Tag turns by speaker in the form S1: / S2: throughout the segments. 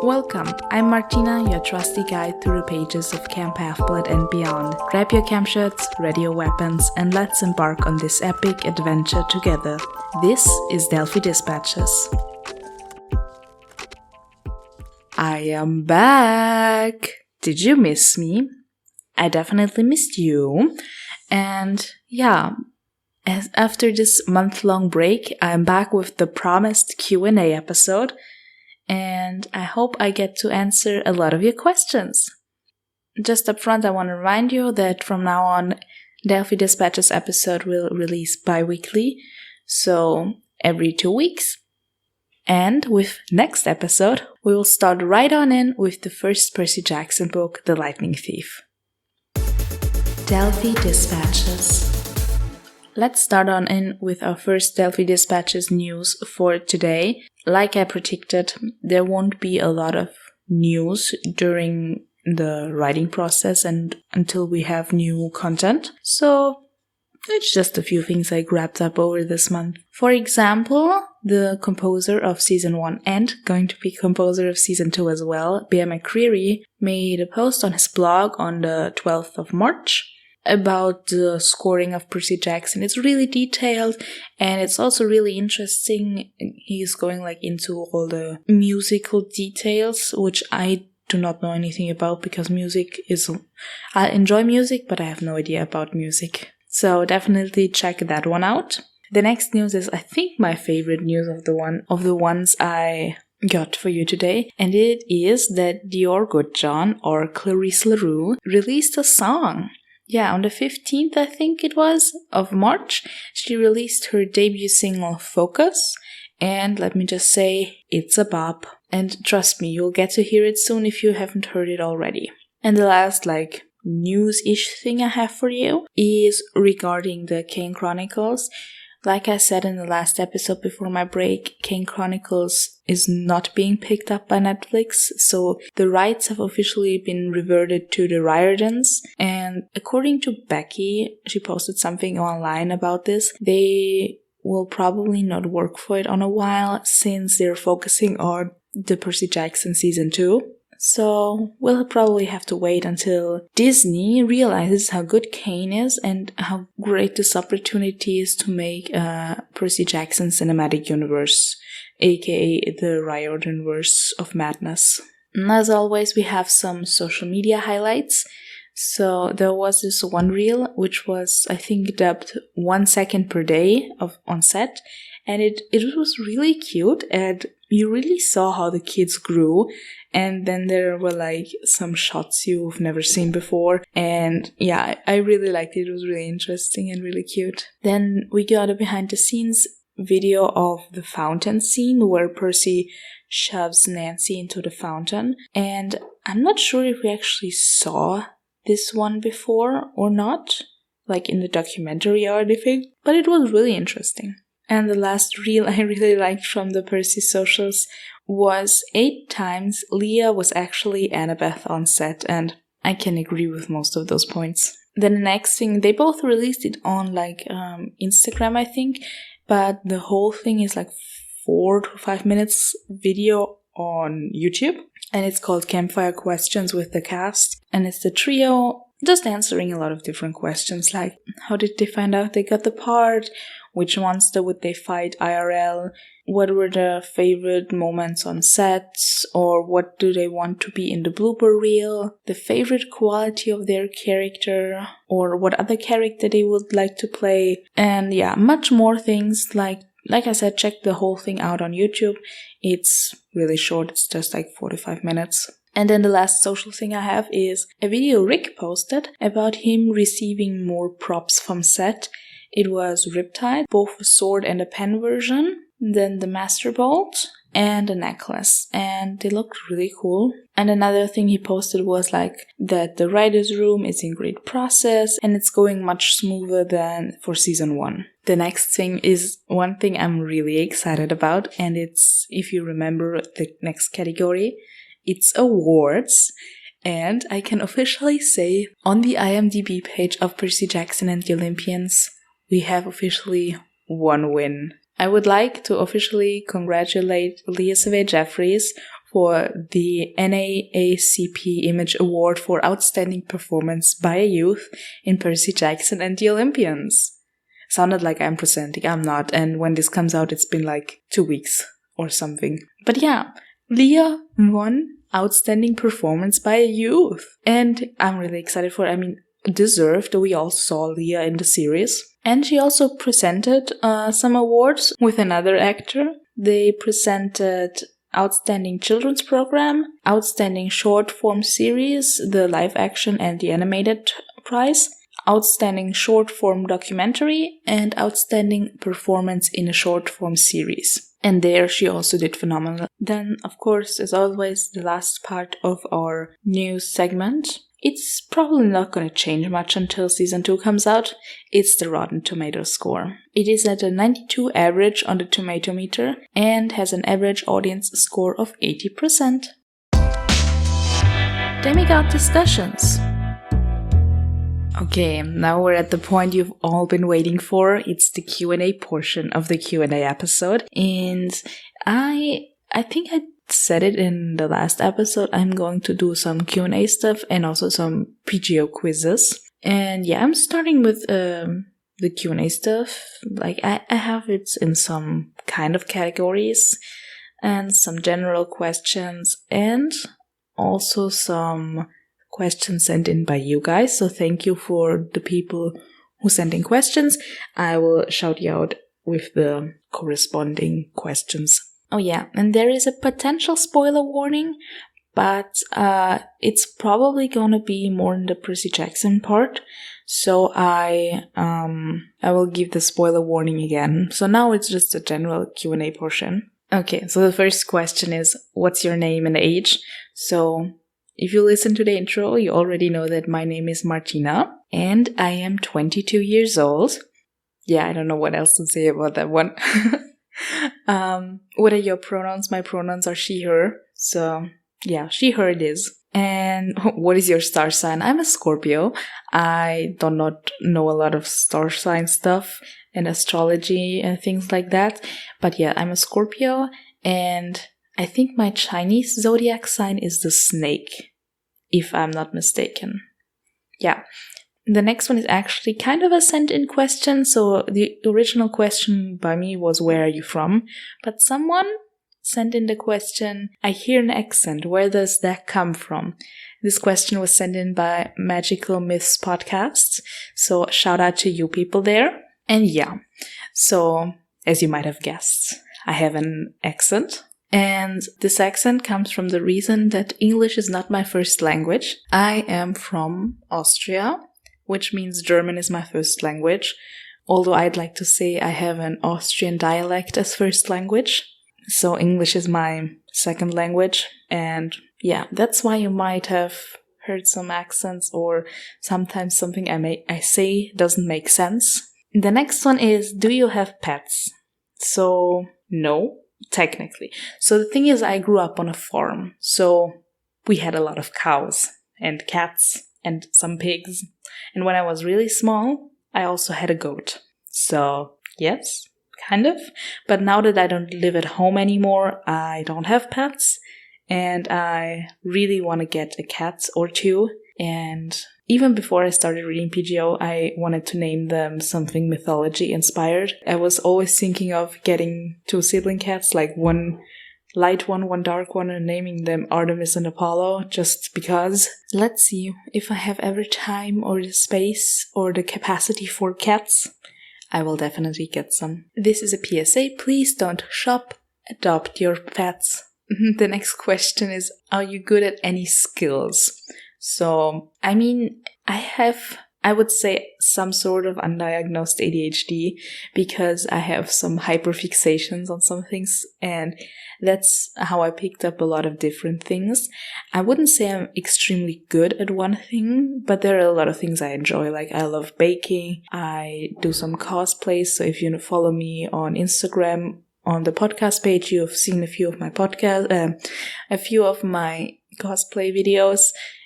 S1: Welcome, I'm Martina, your trusty guide through the pages of Camp Half-Blood and beyond. Grab your camp shirts, ready your weapons, and let's embark on this epic adventure together. This is Delphi Dispatches. I am back! Did you miss me? I definitely missed you. And yeah, after this month-long break, I'm back with the promised Q&A episode. And I hope I get to answer a lot of your questions. Just up front, I want to remind you that from now on, Delphi Dispatches episode will release bi-weekly, so every 2 weeks. And with next episode, we will start right on in with the first Percy Jackson book, The Lightning Thief. Delphi Dispatches. Let's start on in with our first Delphi Dispatches news for today. Like I predicted, there won't be a lot of news during the writing process and until we have new content. So it's just a few things I grabbed up over this month. For example, the composer of Season 1 and going to be composer of Season 2 as well, Bear McCreary, made a post on his blog on the 12th of March about the scoring of Percy Jackson. It's really detailed and it's also really interesting. He's going into all the musical details, which I do not know anything about because I enjoy music, but I have no idea about music. So definitely check that one out. The next news is, I think, my favorite news of the ones I got for you today, and it is that Dior Goodjohn, or Clarice LaRue, released a song. Yeah, on the 15th, I think it was, of March, she released her debut single, Focus, and let me just say, it's a bop. And trust me, you'll get to hear it soon if you haven't heard it already. And the last, news-ish thing I have for you is regarding the Kane Chronicles. Like I said in the last episode before my break, Kane Chronicles is not being picked up by Netflix, so the rights have officially been reverted to the Riordans. And according to Becky, she posted something online about this, they will probably not work for it on a while since they're focusing on the Percy Jackson Season 2. So we'll probably have to wait until Disney realizes how good Kane is and how great this opportunity is to make a Percy Jackson cinematic universe, aka the Riordanverse of madness. And as always, we have some social media highlights. So there was this one reel, which was, I think, dubbed 1 second per day on set. And it was really cute, and you really saw how the kids grew. And then there were some shots you've never seen before. And yeah, I really liked it. It was really interesting and really cute. Then we got a behind the scenes video of the fountain scene where Percy shoves Nancy into the fountain. And I'm not sure if we actually saw this one before or not, in the documentary or anything, but it was really interesting. And the last reel I really liked from the Percy socials was 8 times Leah was actually Annabeth on set, and I can agree with most of those points. Then the next thing, they both released it on Instagram, I think, but the whole thing is 4 to 5 minutes video on YouTube, and it's called Campfire Questions with the Cast, and it's the trio just answering a lot of different questions, like how did they find out they got the part, which monster would they fight IRL, what were the favorite moments on sets, or what do they want to be in the blooper reel, the favorite quality of their character, or what other character they would like to play, and yeah, much more things. Like I said, check the whole thing out on YouTube. It's really short, it's just 45 minutes. And then the last social thing I have is a video Rick posted about him receiving more props from set. It was Riptide, both a sword and a pen version, then the Master Bolt, and a necklace. And they looked really cool. And another thing he posted was that the writer's room is in great process and it's going much smoother than for Season 1. The next thing is one thing I'm really excited about, and it's, if you remember the next category, it's awards. And I can officially say on the IMDb page of Percy Jackson and the Olympians, we have officially one win. I would like to officially congratulate Leah Savay Jeffries for the NAACP Image Award for Outstanding Performance by a Youth in Percy Jackson and the Olympians. Sounded like I'm presenting, I'm not, and when this comes out it's been like 2 weeks or something. But yeah, Leah won Outstanding Performance by a Youth, and I'm really excited for it. I mean, deserved. We all saw Leah in the series. And she also presented some awards with another actor. They presented Outstanding Children's Program, Outstanding Short Form Series, the live action and the animated prize, Outstanding Short Form Documentary, and Outstanding Performance in a Short Form Series. And there she also did phenomenal. Then, of course, as always, the last part of our news segment. It's probably not going to change much until season 2 comes out. It's the Rotten Tomatoes score. It is at a 92 average on the tomato meter and has an average audience score of 80%. Demigod Discussions. Okay, now we're at the point you've all been waiting for. It's the Q&A portion of the Q&A episode. And I think I said it in the last episode, I'm going to do some Q&A stuff and also some PGO quizzes. And yeah, I'm starting with the Q&A stuff. Like I have it in some kind of categories and some general questions and also some questions sent in by you guys. So thank you for the people who sent in questions. I will shout you out with the corresponding questions. Oh yeah, and there is a potential spoiler warning, but it's probably gonna be more in the Percy Jackson part. So I will give the spoiler warning again. So now it's just a general Q&A portion. Okay, so the first question is, what's your name and age? So if you listen to the intro, you already know that my name is Martina, and I am 22 years old. Yeah, I don't know what else to say about that one. What are your pronouns? My pronouns are she, her. So yeah, she, her it is. And what is your star sign? I'm a Scorpio. I do not know a lot of star sign stuff and astrology and things like that. But yeah, I'm a Scorpio, and I think my Chinese zodiac sign is the snake, if I'm not mistaken. Yeah. The next one is actually kind of a sent-in question. So the original question by me was, where are you from? But someone sent in the question, I hear an accent. Where does that come from? This question was sent in by Magical Myths Podcast. So shout out to you people there. And yeah, so as you might have guessed, I have an accent. And this accent comes from the reason that English is not my first language. I am from Austria, which means German is my first language, although I'd like to say I have an Austrian dialect as first language. So English is my second language, and yeah, that's why you might have heard some accents or sometimes something I say doesn't make sense. The next one is, do you have pets? So no, technically. So the thing is, I grew up on a farm, so we had a lot of cows and cats and some pigs. And when I was really small, I also had a goat. So, yes, kind of. But now that I don't live at home anymore, I don't have pets. And I really want to get a cat or two. And even before I started reading PGO, I wanted to name them something mythology inspired. I was always thinking of getting 2 sibling cats, like one light one dark one, and naming them Artemis and Apollo, just because. Let's see if I have ever time or the space or the capacity for cats. I will definitely get some. This is a PSA. Please don't shop, adopt your pets. The next question is, are you good at any skills? So, I mean, I would say some sort of undiagnosed ADHD, because I have some hyperfixations on some things, and that's how I picked up a lot of different things. I wouldn't say I'm extremely good at one thing, but there are a lot of things I enjoy. Like, I love baking, I do some cosplays, so if you follow me on Instagram, on the podcast page, you've seen a few of my cosplay videos.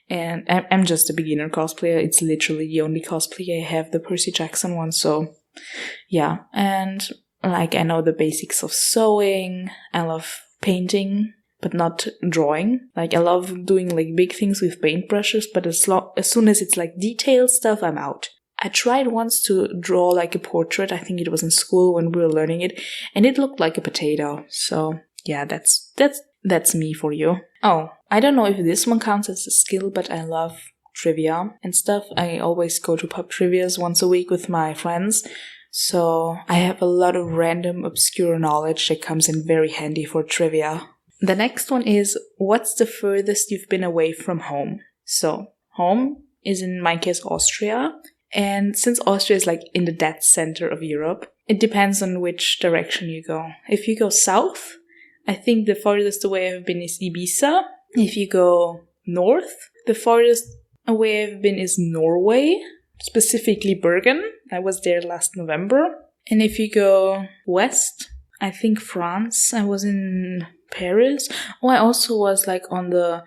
S1: And I'm just a beginner cosplayer. It's literally the only cosplay I have, the Percy Jackson one. So, yeah. And, like, I know the basics of sewing. I love painting. but not drawing. Like, I love doing like big things with paintbrushes, but as soon as it's like detailed stuff, I'm out. I tried once to draw like a portrait. I think it was in school when we were learning it, and it looked like a potato. So yeah, that's me for you. Oh, I don't know if this one counts as a skill, but I love trivia and stuff. I always go to pub trivias once a week with my friends. So I have a lot of random obscure knowledge that comes in very handy for trivia. The next one is, what's the furthest you've been away from home? So home is in my case Austria. And since Austria is like in the dead center of Europe, it depends on which direction you go. If you go south, I think the farthest away I've been is Ibiza. If you go north, the farthest away I've been is Norway, specifically Bergen. I was there last November. And if you go west, I think France. I was in Paris. Oh, I also was like on the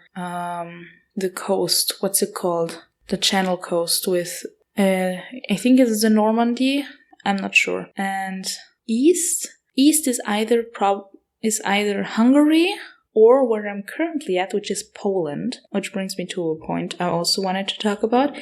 S1: coast. What's it called? The Channel coast with, I think it's the Normandy. I'm not sure. And east is either Hungary or where I'm currently at, which is Poland, which brings me to a point I also wanted to talk about.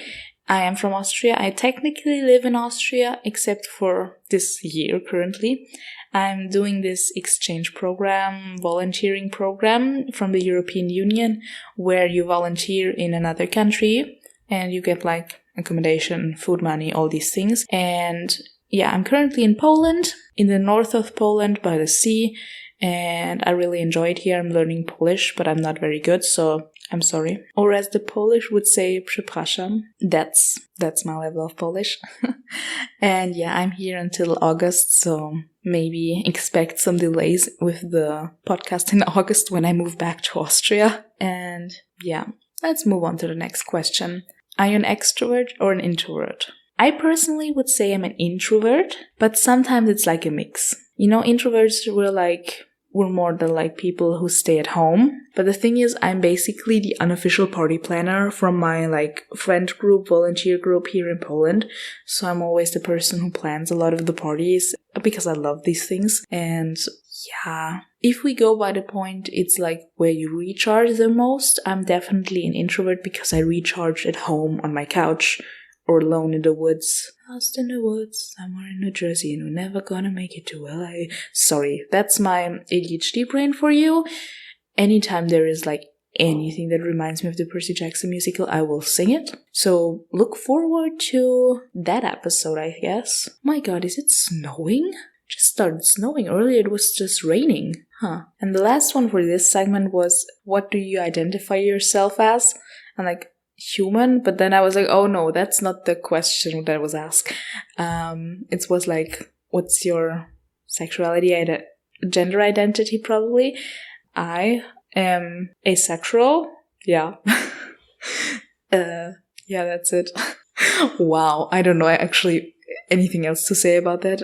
S1: I am from Austria. I technically live in Austria, except for this year currently. I'm doing this exchange program, volunteering program from the European Union, where you volunteer in another country and you get like accommodation, food money, all these things. And yeah, I'm currently in Poland, in the north of Poland by the sea, and I really enjoy it here. I'm learning Polish, but I'm not very good, so I'm sorry. Or as the Polish would say, przepraszam. That's my level of Polish. And yeah, I'm here until August, so maybe expect some delays with the podcast in August when I move back to Austria. And yeah, let's move on to the next question. Are you an extrovert or an introvert? I personally would say I'm an introvert, but sometimes it's like a mix. You know, introverts we're more than like people who stay at home. But the thing is, I'm basically the unofficial party planner from my like friend group, volunteer group here in Poland. So I'm always the person who plans a lot of the parties because I love these things. And yeah, if we go by the point, it's like where you recharge the most. I'm definitely an introvert because I recharge at home on my couch or alone in the woods. Lost in the woods, somewhere in New Jersey, and we're never gonna make it to LA. Sorry, that's my ADHD brain for you. Anytime there is like anything that reminds me of the Percy Jackson musical, I will sing it. So look forward to that episode, I guess. My god, is it snowing? Just started snowing. Earlier it was just raining. And the last one for this segment was, what do you identify yourself as? And like, human, but then I was like, oh no, that's not the question that was asked. It was like, what's your sexuality, gender identity, probably. I am asexual. Yeah. Yeah, that's it. Wow, I don't know actually anything else to say about that.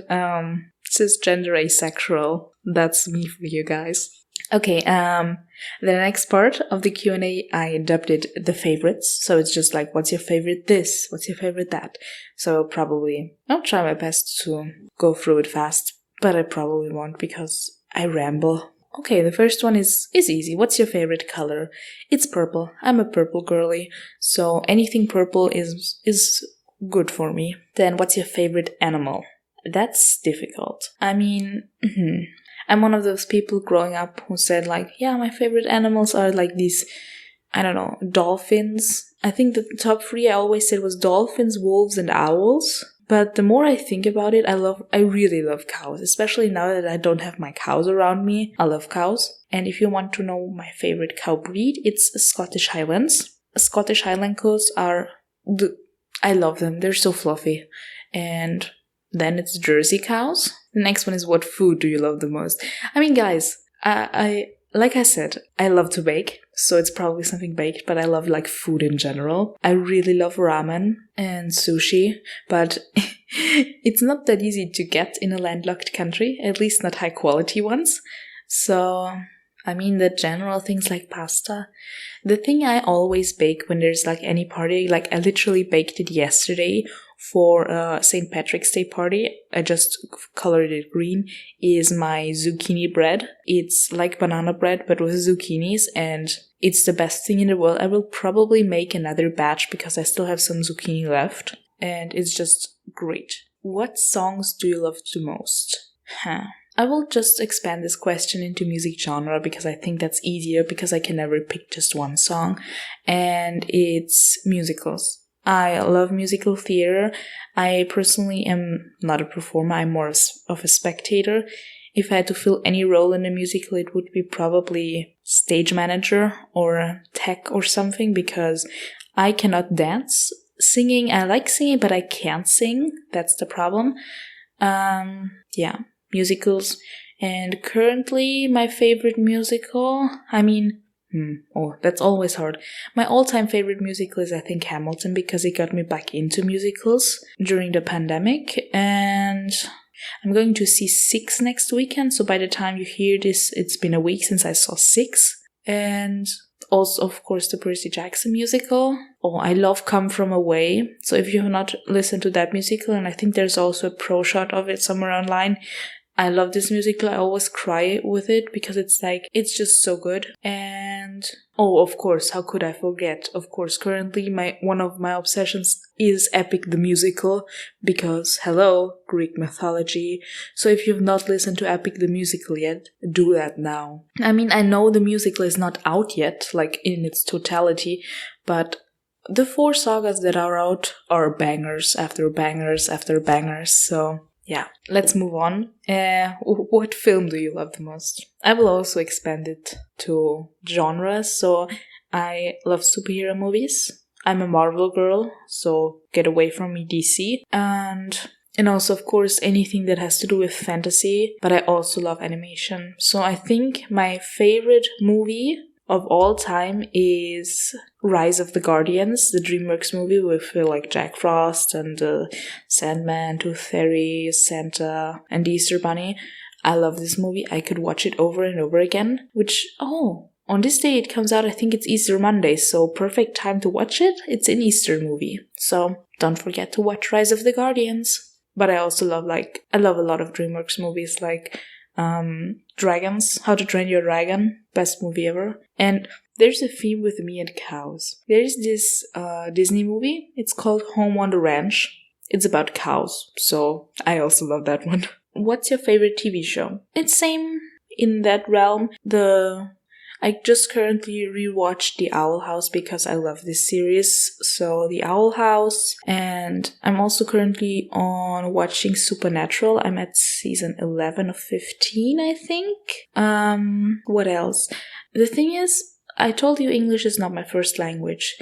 S1: Cisgender asexual. That's me for you guys. Okay, the next part of the Q&A, I dubbed it the favorites. So it's just like, what's your favorite this? What's your favorite that? So I'll try my best to go through it fast, but I probably won't because I ramble. Okay, the first one is easy. What's your favorite color? It's purple. I'm a purple girly, so anything purple is good for me. Then what's your favorite animal? That's difficult. I mean, I'm one of those people growing up who said like, yeah, my favorite animals are like these, I don't know, dolphins. I think the top 3 I always said was dolphins, wolves, and owls. But the more I think about it, I really love cows, especially now that I don't have my cows around me. I love cows. And if you want to know my favorite cow breed, it's Scottish Highlands. Scottish Highland cows I love them. They're so fluffy. And then it's Jersey cows. The next one is, what food do you love the most? I mean, guys, like I said, I love to bake, so it's probably something baked, but I love like food in general. I really love ramen and sushi, but it's not that easy to get in a landlocked country, at least not high quality ones. So, I mean, the general things like pasta. The thing I always bake when there's like any party, like I literally baked it yesterday for St. Patrick's Day party, I just colored it green, is my zucchini bread. It's like banana bread, but with zucchinis, and it's the best thing in the world. I will probably make another batch because I still have some zucchini left, and it's just great. What songs do you love the most? I will just expand this question into music genre because I think that's easier because I can never pick just one song, and it's musicals. I love musical theater. I personally am not a performer, I'm more of a spectator. If I had to fill any role in a musical, it would be probably stage manager or tech or something because I cannot dance. Singing, I like singing, but I can't sing. That's the problem. Musicals. And currently, my favorite musical, that's always hard. My all-time favorite musical is, I think, Hamilton, because it got me back into musicals during the pandemic. And I'm going to see 6 next weekend, so by the time you hear this, it's been a week since I saw 6. And also, of course, the Percy Jackson musical. Oh, I love Come From Away. So if you have not listened to that musical, and I think there's also a pro shot of it somewhere online, I love this musical. I always cry with it because it's just so good. And of course, how could I forget? Of course, currently one of my obsessions is Epic the Musical because hello, Greek mythology. So if you've not listened to Epic the Musical yet, do that now. I know the musical is not out yet, like in its totality, but the 4 sagas that are out are bangers after bangers after bangers. So yeah, let's move on. What film do you love the most? I will also expand it to genres. So I love superhero movies. I'm a Marvel girl, so get away from me, DC. And also, of course, anything that has to do with fantasy. But I also love animation. So I think my favorite movie of all time is Rise of the Guardians, the DreamWorks movie with Jack Frost and Sandman, Tooth Fairy, Santa, and the Easter Bunny. I love this movie. I could watch it over and over again, which, on this day it comes out, I think it's Easter Monday, so perfect time to watch it. It's an Easter movie, so don't forget to watch Rise of the Guardians. But I also love, I love a lot of DreamWorks movies, Dragons, How to Train Your Dragon, best movie ever. And there's a theme with me and cows. There's this Disney movie, it's called Home on the Ranch. It's about cows, so I also love that one. What's your favorite TV show? It's same in that realm. I just currently rewatched The Owl House because I love this series. So The Owl House, and I'm also currently on watching Supernatural. I'm at season 11 of 15, I think. What else? The thing is, I told you English is not my first language.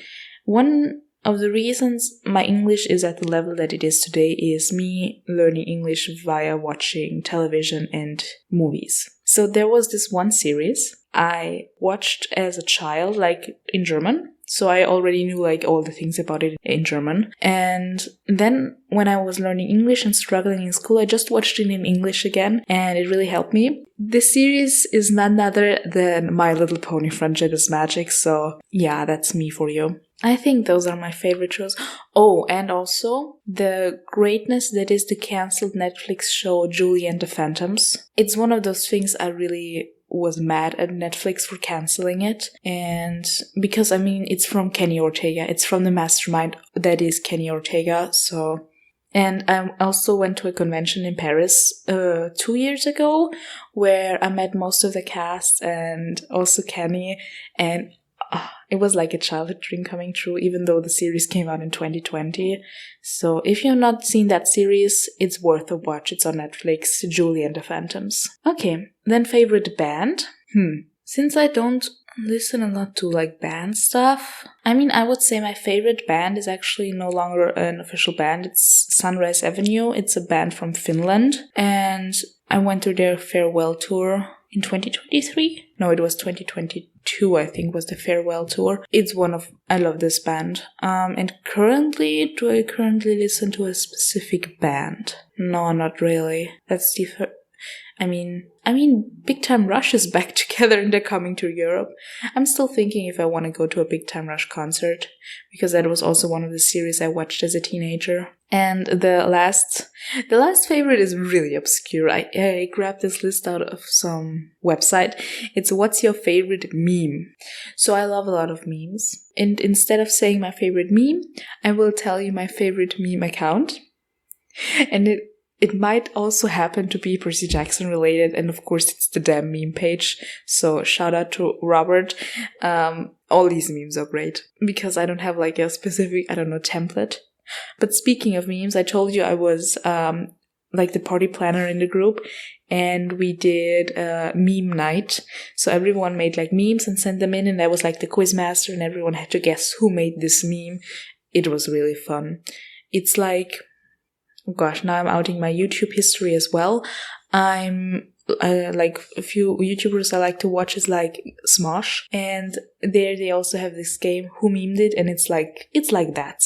S1: One of the reasons my English is at the level that it is today is me learning English via watching television and movies. So there was this one series I watched as a child, in German. So I already knew all the things about it in German. And then when I was learning English and struggling in school, I just watched it in English again, and it really helped me. This series is none other than My Little Pony Friendship is Magic. So yeah, that's me for you. I think those are my favorite shows. Oh, and also the greatness that is the cancelled Netflix show Julie and the Phantoms. It's one of those things I really was mad at Netflix for cancelling it. And because, it's from Kenny Ortega. It's from the mastermind that is Kenny Ortega. So, and I also went to a convention in Paris 2 years ago where I met most of the cast and also Kenny, and it was like a childhood dream coming true, even though the series came out in 2020. So if you've not seen that series, it's worth a watch. It's on Netflix, Julie and the Phantoms. Okay, then favorite band? Since I don't listen a lot to band stuff, I would say my favorite band is actually no longer an official band. It's Sunrise Avenue. It's a band from Finland, and I went to their farewell tour in 2023? No, it was 2022, I think, was the farewell tour. I love this band. And do I currently listen to a specific band? No, not really. That's I mean, Big Time Rush is back together and they're coming to Europe. I'm still thinking if I want to go to a Big Time Rush concert, because that was also one of the series I watched as a teenager. And the last favorite is really obscure. I grabbed this list out of some website. It's what's your favorite meme? So I love a lot of memes. And instead of saying my favorite meme, I will tell you my favorite meme account. And it might also happen to be Percy Jackson related. And of course, it's the damn meme page. So shout out to Robert. All these memes are great because I don't have like a specific, template. But speaking of memes, I told you I was like the party planner in the group, and we did a meme night. So everyone made like memes and sent them in, and I was like the quiz master, and everyone had to guess who made this meme. It was really fun. It's like, oh gosh, now I'm outing my YouTube history as well. Like a few YouTubers I like to watch is like Smosh, and there they also have this game Who Memed It, and it's like that,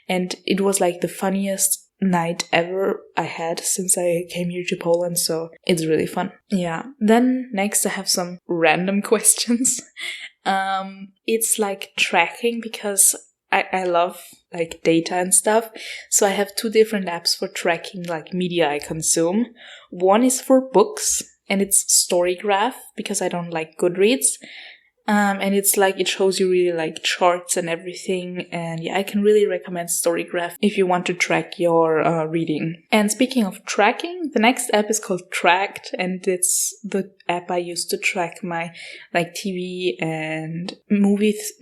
S1: and it was like the funniest night ever I had since I came here to Poland, so it's really fun. Yeah. Then next I have some random questions. It's like tracking, because I love like data and stuff. So I have 2 different apps for tracking like media I consume. One is for books, and it's Storygraph, because I don't like Goodreads. And it's like, it shows you really like charts and everything. And yeah, I can really recommend Storygraph if you want to track your reading. And speaking of tracking, the next app is called Tracked, and it's the app I use to track my like TVs and movies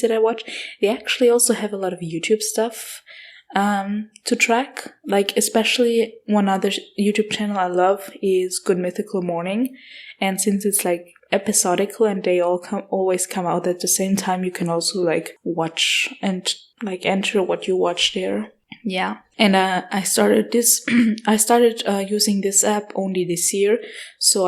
S1: that I watch. They actually also have a lot of YouTube stuff to track. Like especially one other YouTube channel I love is Good Mythical Morning. And since it's like episodical and they always come out at the same time, you can also like watch and like enter what you watch there. Yeah. And I started using this app only this year. So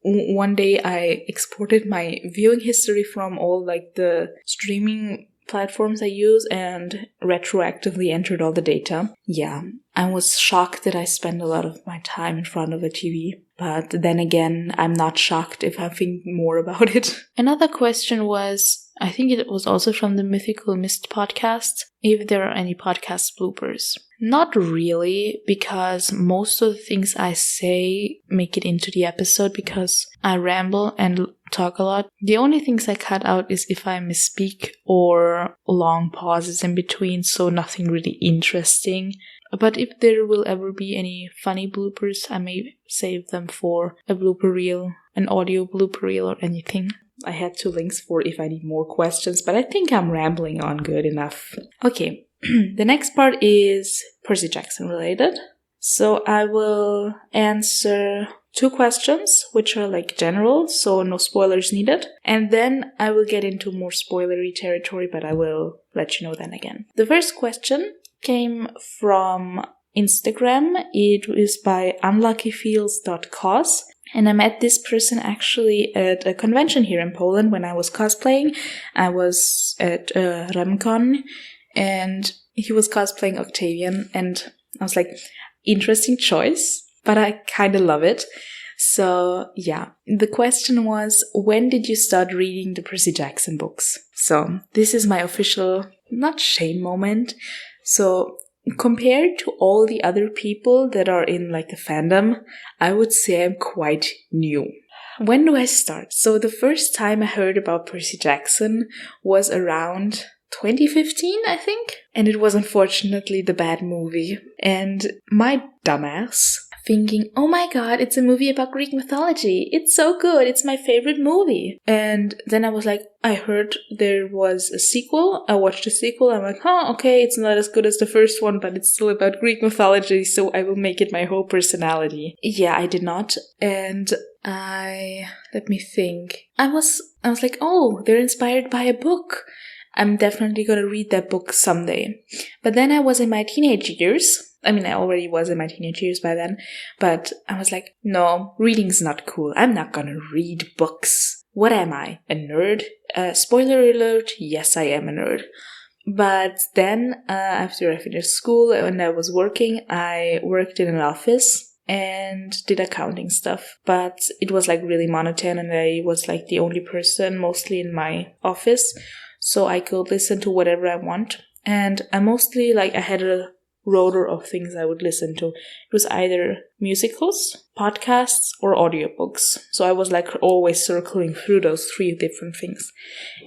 S1: one day I exported my viewing history from all like the streaming platforms I use and retroactively entered all the data. Yeah, I was shocked that I spend a lot of my time in front of a TV. But then again, I'm not shocked if I think more about it. Another question was, I think it was also from the Mythical Mist podcast, if there are any podcast bloopers. Not really, because most of the things I say make it into the episode because I ramble and talk a lot. The only things I cut out is if I misspeak or long pauses in between, so nothing really interesting. But if there will ever be any funny bloopers, I may save them for a blooper reel, an audio blooper reel or anything. I had 2 links for if I need more questions, but I think I'm rambling on good enough. Okay, the next part is Percy Jackson related. So I will answer 2 questions, which are like general, so no spoilers needed. And then I will get into more spoilery territory, but I will let you know then again. The first question came from Instagram. It is by unluckyfields.cos. And I met this person actually at a convention here in Poland when I was cosplaying. I was at RemCon, and he was cosplaying Octavian, and I was like, interesting choice, but I kind of love it. So yeah, the question was, when did you start reading the Percy Jackson books? So this is my official, not shame moment. So compared to all the other people that are in like the fandom, I would say I'm quite new. When do I start? So the first time I heard about Percy Jackson was around 2015, I think. And it was unfortunately the bad movie. And my dumbass thinking, oh my god, it's a movie about Greek mythology. It's so good. It's my favorite movie. And then I was like, I heard there was a sequel. I watched the sequel. I'm like, okay, it's not as good as the first one, but it's still about Greek mythology, so I will make it my whole personality. Yeah, I did not. And let me think. I was like, oh, they're inspired by a book. I'm definitely going to read that book someday. But then I was in my teenage years. I mean, I already was in my teenage years by then. But I was like, no, reading's not cool. I'm not going to read books. What am I? A nerd? Spoiler alert, yes, I am a nerd. But then, after I finished school and I was working, I worked in an office. and did accounting stuff. But it was like really monotone, and I was like the only person mostly in my office, so I could listen to whatever I want. And I mostly I had a rotor of things I would listen to. It was either musicals, podcasts, or audiobooks. So I was like always circling through those 3 different things.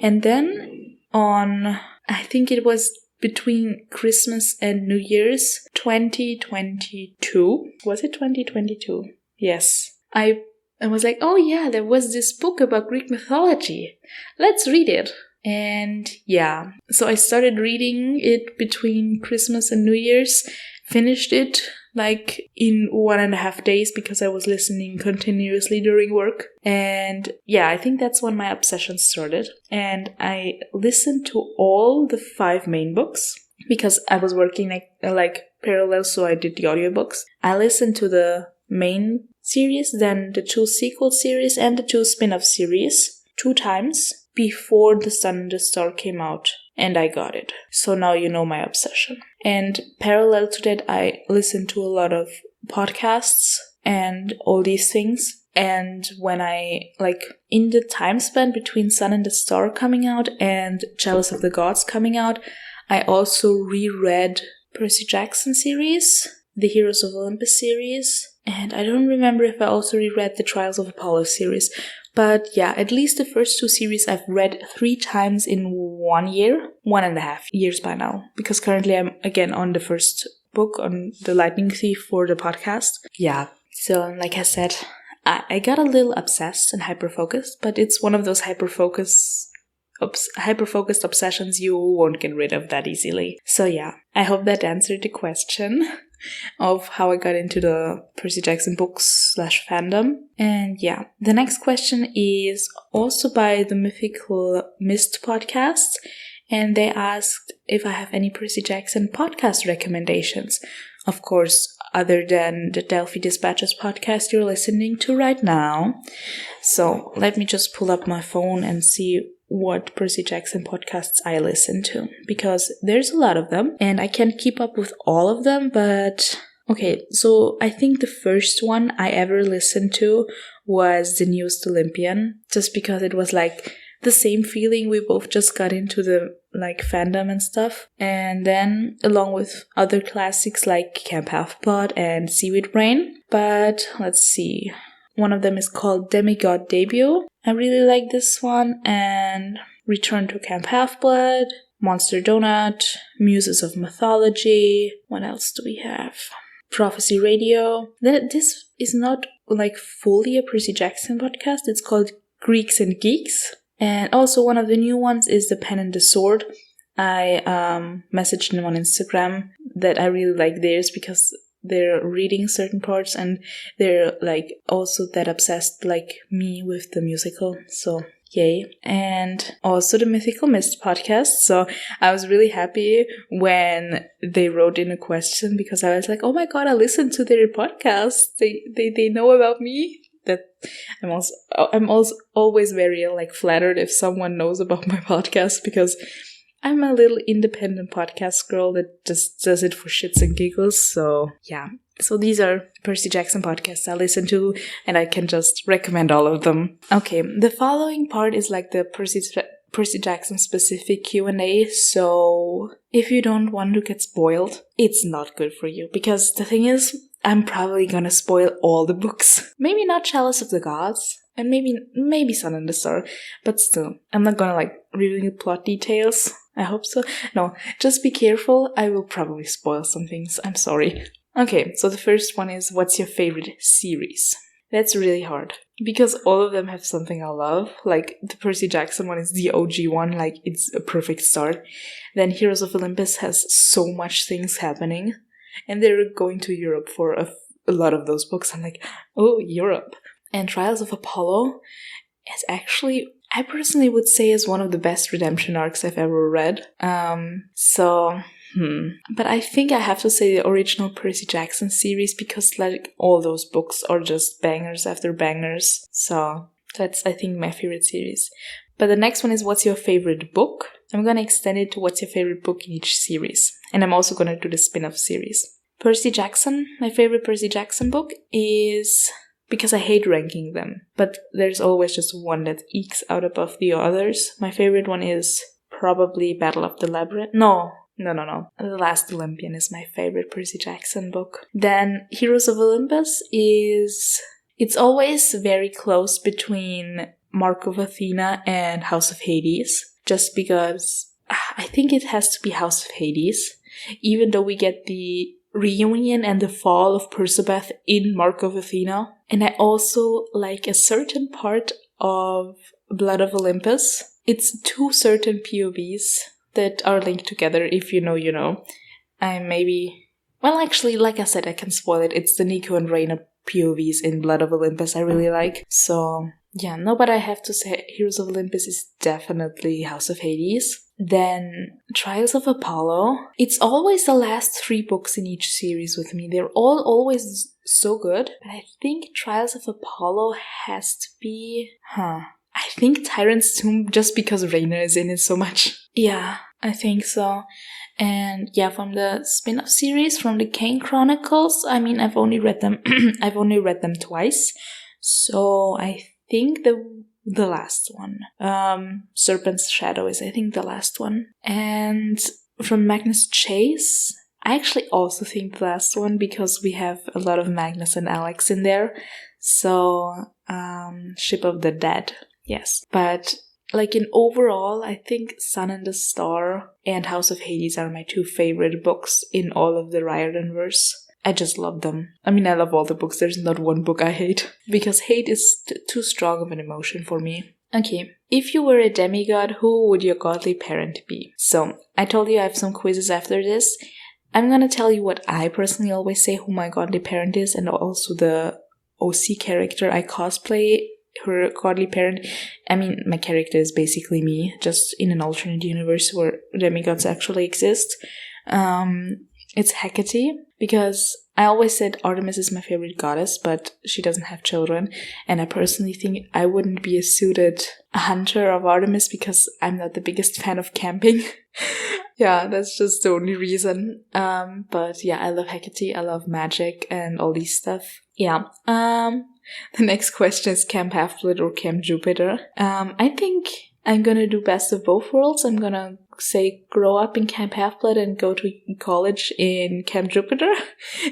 S1: And then I think it was between Christmas and New Year's 2022. Was it 2022? Yes. I was like, oh yeah, there was this book about Greek mythology. Let's read it. And yeah, so I started reading it between Christmas and New Year's, finished it in 1.5 days because I was listening continuously during work. And yeah, I think that's when my obsession started. And I listened to all the 5 main books because I was working parallel, so I did the audiobooks. I listened to the main series, then the 2 sequel series and the 2 spin-off series 2 times before The Sun and the Star came out, and I got it. So now you know my obsession. And parallel to that, I listened to a lot of podcasts and all these things. And when in the time span between Sun and the Star coming out and Chalice of the Gods coming out, I also reread Percy Jackson series, the Heroes of Olympus series, and I don't remember if I also reread the Trials of Apollo series. But yeah, at least the first 2 series I've read 3 times in 1 year, 1.5 years by now. Because currently I'm again on the first book, on The Lightning Thief for the podcast. Yeah, so like I said, I got a little obsessed and hyper-focused, but it's one of those hyper-focused obsessions you won't get rid of that easily. So yeah, I hope that answered the question of how I got into the Percy Jackson books / fandom. And yeah, the next question is also by the Mythical Mist podcast, and they asked if I have any Percy Jackson podcast recommendations. Of course, other than the Delphi Dispatches podcast you're listening to right now. So let me just pull up my phone and see what Percy Jackson podcasts I listen to, because there's a lot of them and I can't keep up with all of them. But okay, so I think the first one I ever listened to was The Newest Olympian, just because it was the same feeling. We both just got into the fandom and stuff, and then along with other classics like Camp Half-Blood and Seaweed Brain. But let's see, one of them is called Demigod Debut. I really like this one. And Return to Camp Half-Blood, Monster Donut, Muses of Mythology. What else do we have? Prophecy Radio. This is not fully a Percy Jackson podcast. It's called Greeks and Geeks. And also one of the new ones is The Pen and the Sword. I messaged them on Instagram that I really like theirs because they're reading certain parts and they're also that obsessed like me with the musical. So yay. And also the Mythical Mist podcast. So I was really happy when they wrote in a question, because I was like, oh my god, I listened to their podcast. They know about me. That I'm also always very flattered if someone knows about my podcast, because I'm a little independent podcast girl that just does it for shits and giggles. So yeah. So these are Percy Jackson podcasts I listen to, and I can just recommend all of them. Okay, the following part is the Percy Jackson specific Q&A. So if you don't want to get spoiled, it's not good for you, because the thing is, I'm probably gonna spoil all the books. Maybe not Chalice of the Gods, and maybe Sun and the Star, but still, I'm not gonna reveal plot details. I hope so. No, just be careful. I will probably spoil some things. I'm sorry. Okay, so the first one is, what's your favorite series? That's really hard, because all of them have something I love. The Percy Jackson one is the OG one, it's a perfect start. Then Heroes of Olympus has so much things happening, and they're going to Europe for a lot of those books. I'm like, oh, Europe. And Trials of Apollo is actually, I personally would say, is one of the best redemption arcs I've ever read. But I think I have to say the original Percy Jackson series, because all those books are just bangers after bangers. So that's, I think, my favorite series. But the next one is, what's your favorite book? I'm gonna extend it to what's your favorite book in each series. And I'm also gonna do the spin-off series. Percy Jackson, my favorite Percy Jackson book is... because I hate ranking them, but there's always just one that ekes out above the others. My favorite one is probably Battle of the Labyrinth. No. The Last Olympian is my favorite Percy Jackson book. Then Heroes of Olympus is... it's always very close between Mark of Athena and House of Hades, just because I think it has to be House of Hades, even though we get the reunion and the fall of Persephone in Mark of Athena. And I also like a certain part of Blood of Olympus. It's two certain POVs that are linked together. If you know, you know. Well, actually, like I said, I can spoil it. It's the Nico and Reina POVs in Blood of Olympus I really like. So, yeah, no, but I have to say Heroes of Olympus is definitely House of Hades. Then Trials of Apollo. It's always the last 3 books in each series with me. They're all always so good. But I think Trials of Apollo has to be... I think Tyrant's Tomb, just because Reina is in it so much. Yeah, I think so. And yeah, from the spin-off series, from the Kane Chronicles, I mean, I've only read them twice. So I think the last one. Serpent's Shadow is, I think, the last one. And from Magnus Chase, I actually also think the last one, because we have a lot of Magnus and Alex in there. So, Ship of the Dead, yes. But, like, in overall, I think Sun and the Star and House of Hades are my 2 favorite books in all of the Riordanverse. I just love them. I mean, I love all the books. There's not one book I hate. Because hate is too strong of an emotion for me. Okay. If you were a demigod, who would your godly parent be? So, I told you I have some quizzes after this. I'm gonna tell you what I personally always say who my godly parent is, and also the OC character I cosplay, her godly parent. I mean, my character is basically me, just in an alternate universe where demigods actually exist. It's Hecate, because I always said Artemis is my favorite goddess, but she doesn't have children, and I personally think I wouldn't be a suited hunter of Artemis because I'm not the biggest fan of camping. Yeah, that's just the only reason. But yeah, I love Hecate, I love magic and all these stuff. Yeah. The next question is Camp Half-Blood or Camp Jupiter. I think I'm gonna do best of both worlds. I'm gonna say grow up in Camp Half-Blood and go to college in Camp Jupiter,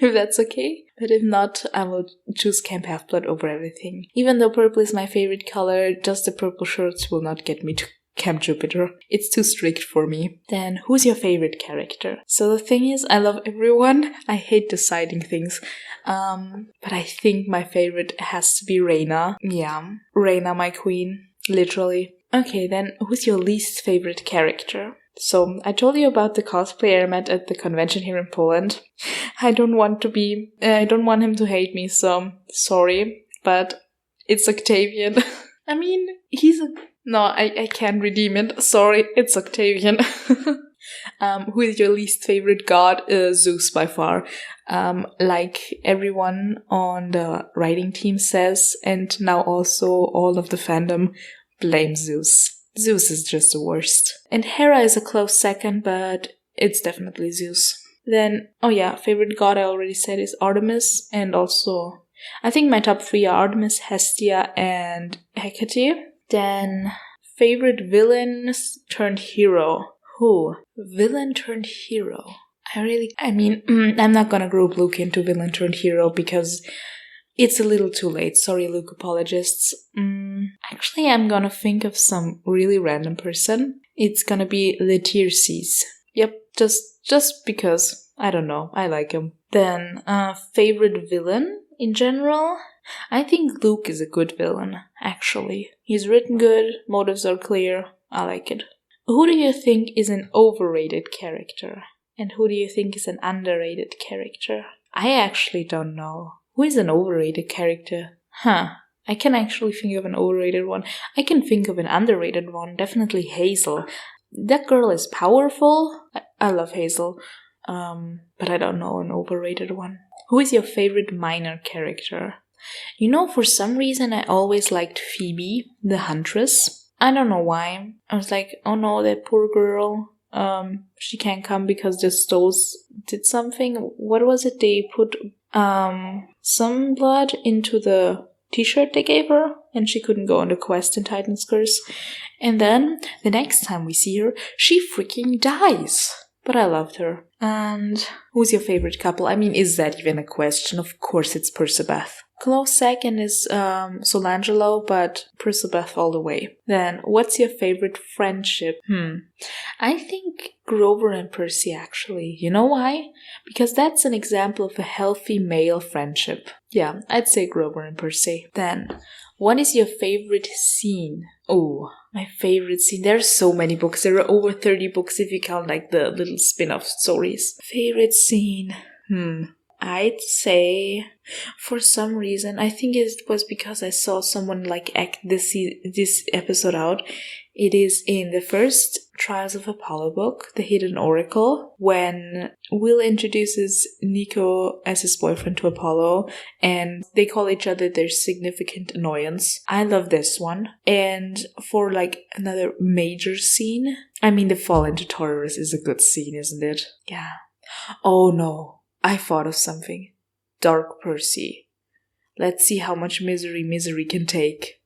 S1: if that's okay. But if not, I will choose Camp Half-Blood over everything. Even though purple is my favorite color, just the purple shirts will not get me to Camp Jupiter. It's too strict for me. Then, who's your favorite character? So the thing is, I love everyone. I hate deciding things. But I think my favorite has to be Reina. Yeah, Reina, my queen. Literally. Okay, then who's your least favorite character? So, I told you about the cosplayer I met at the convention here in Poland. I don't want him to hate me, so sorry, but it's Octavian. I mean, no, I can't redeem it. Sorry, it's Octavian. Who is your least favorite god? Zeus by far. Like everyone on the writing team says, and now also all of the fandom, blame Zeus. Zeus is just the worst. And Hera is a close second, but it's definitely Zeus. Then, oh yeah, favorite god I already said is Artemis, and also, I think my top 3 are Artemis, Hestia, and Hecate. Then, favorite villain turned hero. Who? Villain turned hero. I'm not gonna group Luke into villain turned hero because it's a little too late. Sorry, Luke apologists. Actually, I'm gonna think of some really random person. It's gonna be Laertes. Yep, just because. I don't know, I like him. Then, favorite villain in general? I think Luke is a good villain, actually. He's written good, motives are clear, I like it. Who do you think is an overrated character? And who do you think is an underrated character? I actually don't know. Who is an overrated character? I can actually think of an overrated one. I can think of an underrated one. Definitely Hazel. That girl is powerful. I love Hazel. But I don't know an overrated one. Who is your favorite minor character? You know, for some reason I always liked Phoebe, the huntress. I don't know why. I was like, oh no, that poor girl. she can't come because the Stows did something. What was it? They put some blood into the t-shirt they gave her, and she couldn't go on the quest in Titan's Curse. And then the next time we see her, she freaking dies. But I loved her. And who's your favorite couple? I mean, is that even a question? Of course it's Percabeth. Close second is Solangelo, but Percabeth all the way. Then, what's your favorite friendship? I think Grover and Percy, actually. You know why? Because that's an example of a healthy male friendship. Yeah, I'd say Grover and Percy. Then, what is your favorite scene? Oh, my favorite scene. There are so many books. There are over 30 books if you count like the little spin-off stories. Favorite scene? I'd say, for some reason, I think it was because I saw someone like act this episode out. It is in the first Trials of Apollo book, The Hidden Oracle, when Will introduces Nico as his boyfriend to Apollo, and they call each other their significant annoyance. I love this one. And for like another major scene, I mean, the fall into Taurus is a good scene, isn't it? Yeah. Oh no. I thought of something. Dark Percy. Let's see how much misery can take.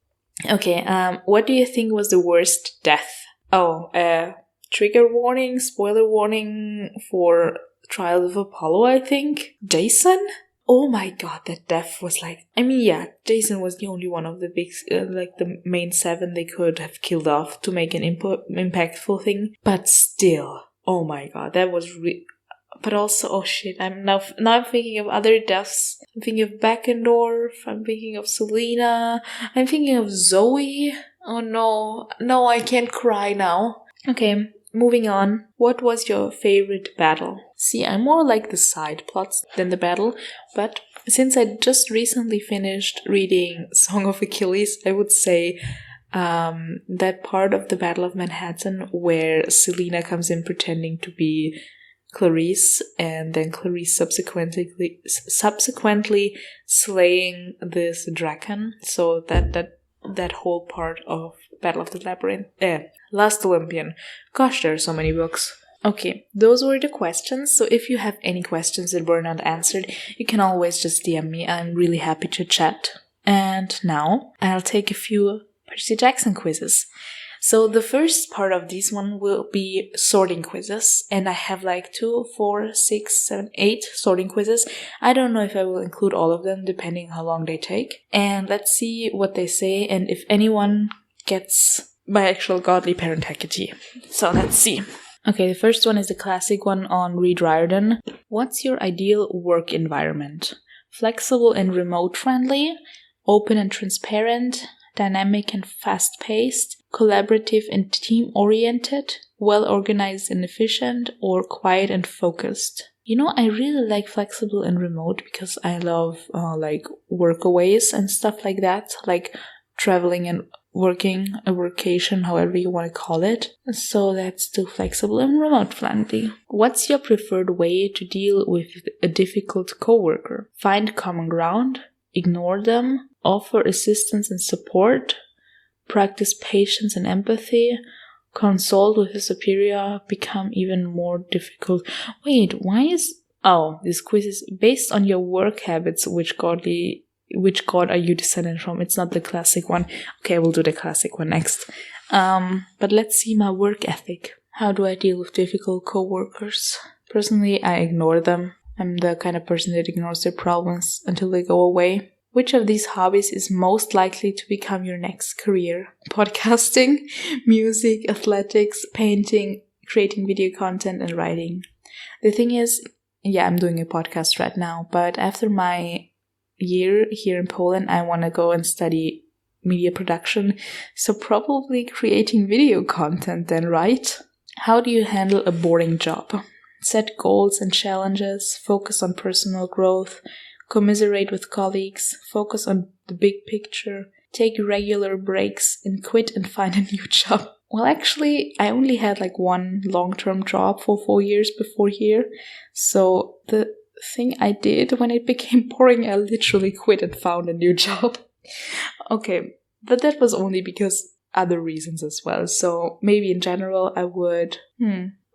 S1: Okay, what do you think was the worst death? Oh, trigger warning, spoiler warning for Trials of Apollo, I think. Jason? Oh my god, that death was like... I mean, yeah, Jason was the only one of the big, like the main 7 they could have killed off to make an impactful thing. But still, oh my god, that was... But also, oh shit, I'm thinking of other deaths. I'm thinking of Beckendorf, I'm thinking of Selena, I'm thinking of Zoe. Oh no, I can't cry now. Okay, moving on. What was your favorite battle? See, I'm more like the side plots than the battle, but since I just recently finished reading Song of Achilles, I would say that part of the Battle of Manhattan where Selena comes in pretending to be Clarice, and then Clarice subsequently slaying this dragon. So that whole part of Battle of the Labyrinth. Last Olympian. Gosh, there are so many books. Okay, those were the questions. So if you have any questions that were not answered, you can always just DM me. I'm really happy to chat. And now I'll take a few Percy Jackson quizzes. So the first part of this one will be sorting quizzes, and I have like 2, 4, 6, 7, 8 sorting quizzes. I don't know if I will include all of them, depending how long they take. And let's see what they say, and if anyone gets my actual godly parent Hecate. So let's see. Okay, the first one is the classic one on Reed Riordan. What's your ideal work environment? Flexible and remote friendly, open and transparent, dynamic and fast-paced, collaborative and team-oriented, well-organized and efficient, or quiet and focused. You know, I really like flexible and remote because I love like workaways and stuff like that, like traveling and working, a workation, however you want to call it. So let's do flexible and remote friendly. What's your preferred way to deal with a difficult coworker? Find common ground, ignore them, offer assistance and support, practice patience and empathy, consult with a superior, become even more difficult. Wait, why is... Oh, this quiz is based on your work habits. Which god are you descended from? It's not the classic one. Okay, we'll do the classic one next. But let's see my work ethic. How do I deal with difficult coworkers? Personally, I ignore them. I'm the kind of person that ignores their problems until they go away. Which of these hobbies is most likely to become your next career? Podcasting, music, athletics, painting, creating video content, and writing. The thing is, yeah, I'm doing a podcast right now, but after my year here in Poland, I want to go and study media production, so probably creating video content then, right? How do you handle a boring job? Set goals and challenges, focus on personal growth, commiserate with colleagues, focus on the big picture, take regular breaks, and quit and find a new job. Well, actually, I only had like one long-term job for 4 years before here. So the thing I did when it became boring, I literally quit and found a new job. Okay, but that was only because other reasons as well. So maybe in general, I would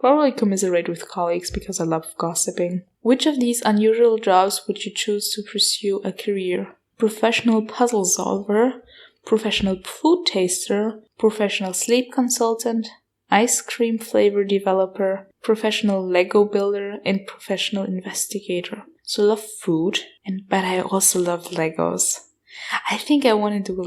S1: Probably commiserate with colleagues because I love gossiping. Which of these unusual jobs would you choose to pursue a career? Professional puzzle solver, professional food taster, professional sleep consultant, ice cream flavor developer, professional Lego builder, and professional investigator. So I love food, but I also love Legos. I think I want to do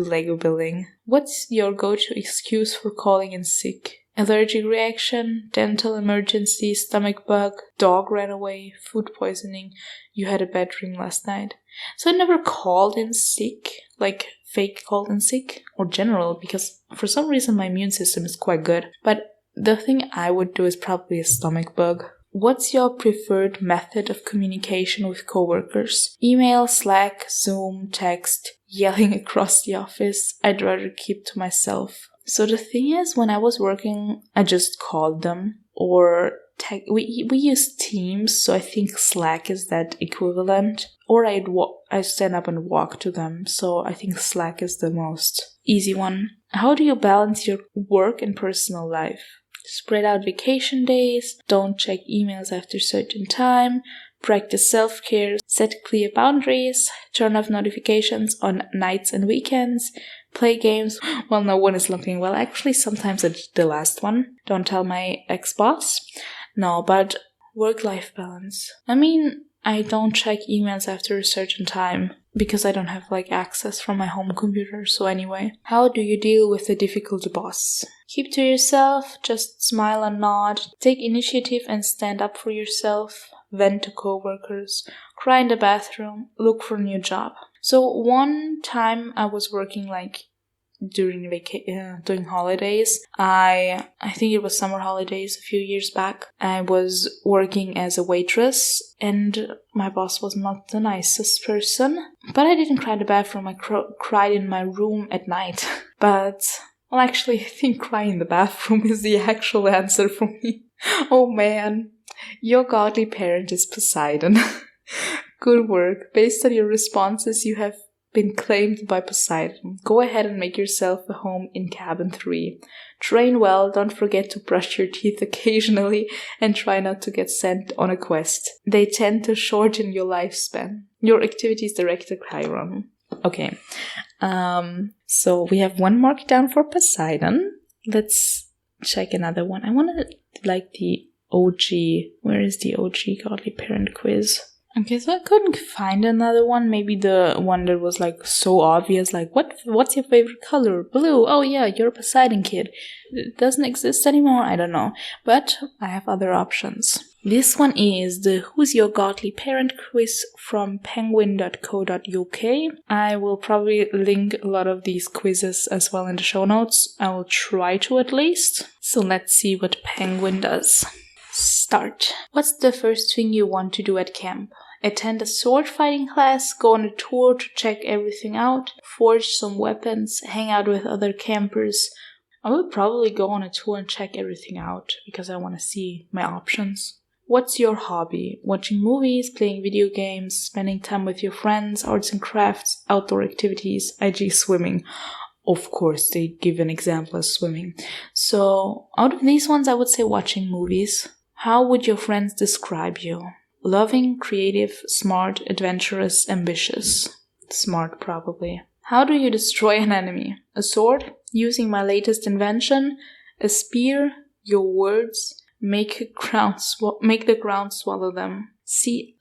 S1: Lego building. What's your go-to excuse for calling in sick? Allergic reaction, dental emergency, stomach bug, dog ran away, food poisoning, you had a bad dream last night. So I never called in sick, like fake called in sick, or general, because for some reason my immune system is quite good. But the thing I would do is probably a stomach bug. What's your preferred method of communication with coworkers? Email, Slack, Zoom, text, yelling across the office. I'd rather keep to myself. So the thing is, when I was working, I just called them, or we use Teams, so I think Slack is that equivalent. Or I stand up and walk to them, so I think Slack is the most easy one. How do you balance your work and personal life? Spread out vacation days, don't check emails after certain time, practice self-care, set clear boundaries, turn off notifications on nights and weekends, play games while no one is looking. Well, actually, sometimes it's the last one. Don't tell my ex-boss. No, but work-life balance. I mean, I don't check emails after a certain time because I don't have access from my home computer. So anyway, how do you deal with a difficult boss? Keep to yourself, just smile and nod, take initiative and stand up for yourself, vent to coworkers, cry in the bathroom, look for a new job. So one time I was working during holidays. I think it was summer holidays a few years back. I was working as a waitress and my boss was not the nicest person. But I didn't cry in the bathroom. I cried in my room at night. But, well, actually, I think crying in the bathroom is the actual answer for me. Oh man, your godly parent is Poseidon. Good work. Based on your responses, you have been claimed by Poseidon. Go ahead and make yourself a home in cabin 3. Train well, don't forget to brush your teeth occasionally, and try not to get sent on a quest. They tend to shorten your lifespan. Your activities director Chiron. Okay. So we have one mark down for Poseidon. Let's check another one. I want to the OG. Where is the OG godly parent quiz? Okay, so I couldn't find another one. Maybe the one that was so obvious, what's your favorite color? Blue. Oh yeah, you're a Poseidon kid. It doesn't exist anymore. I don't know, but I have other options. This one is the Who's Your Godly Parent quiz from penguin.co.uk. I will probably link a lot of these quizzes as well in the show notes. I will try to at least. So let's see what Penguin does. Start. What's the first thing you want to do at camp? Attend a sword fighting class, go on a tour to check everything out, forge some weapons, hang out with other campers. I would probably go on a tour and check everything out because I want to see my options. What's your hobby? Watching movies, playing video games, spending time with your friends, arts and crafts, outdoor activities, i.e. swimming. Of course, they give an example as swimming. So, out of these ones, I would say watching movies. How would your friends describe you? Loving, creative, smart, adventurous, ambitious. Smart, probably. How do you destroy an enemy? A sword? Using my latest invention? A spear? Your words? Make the ground swallow them. See,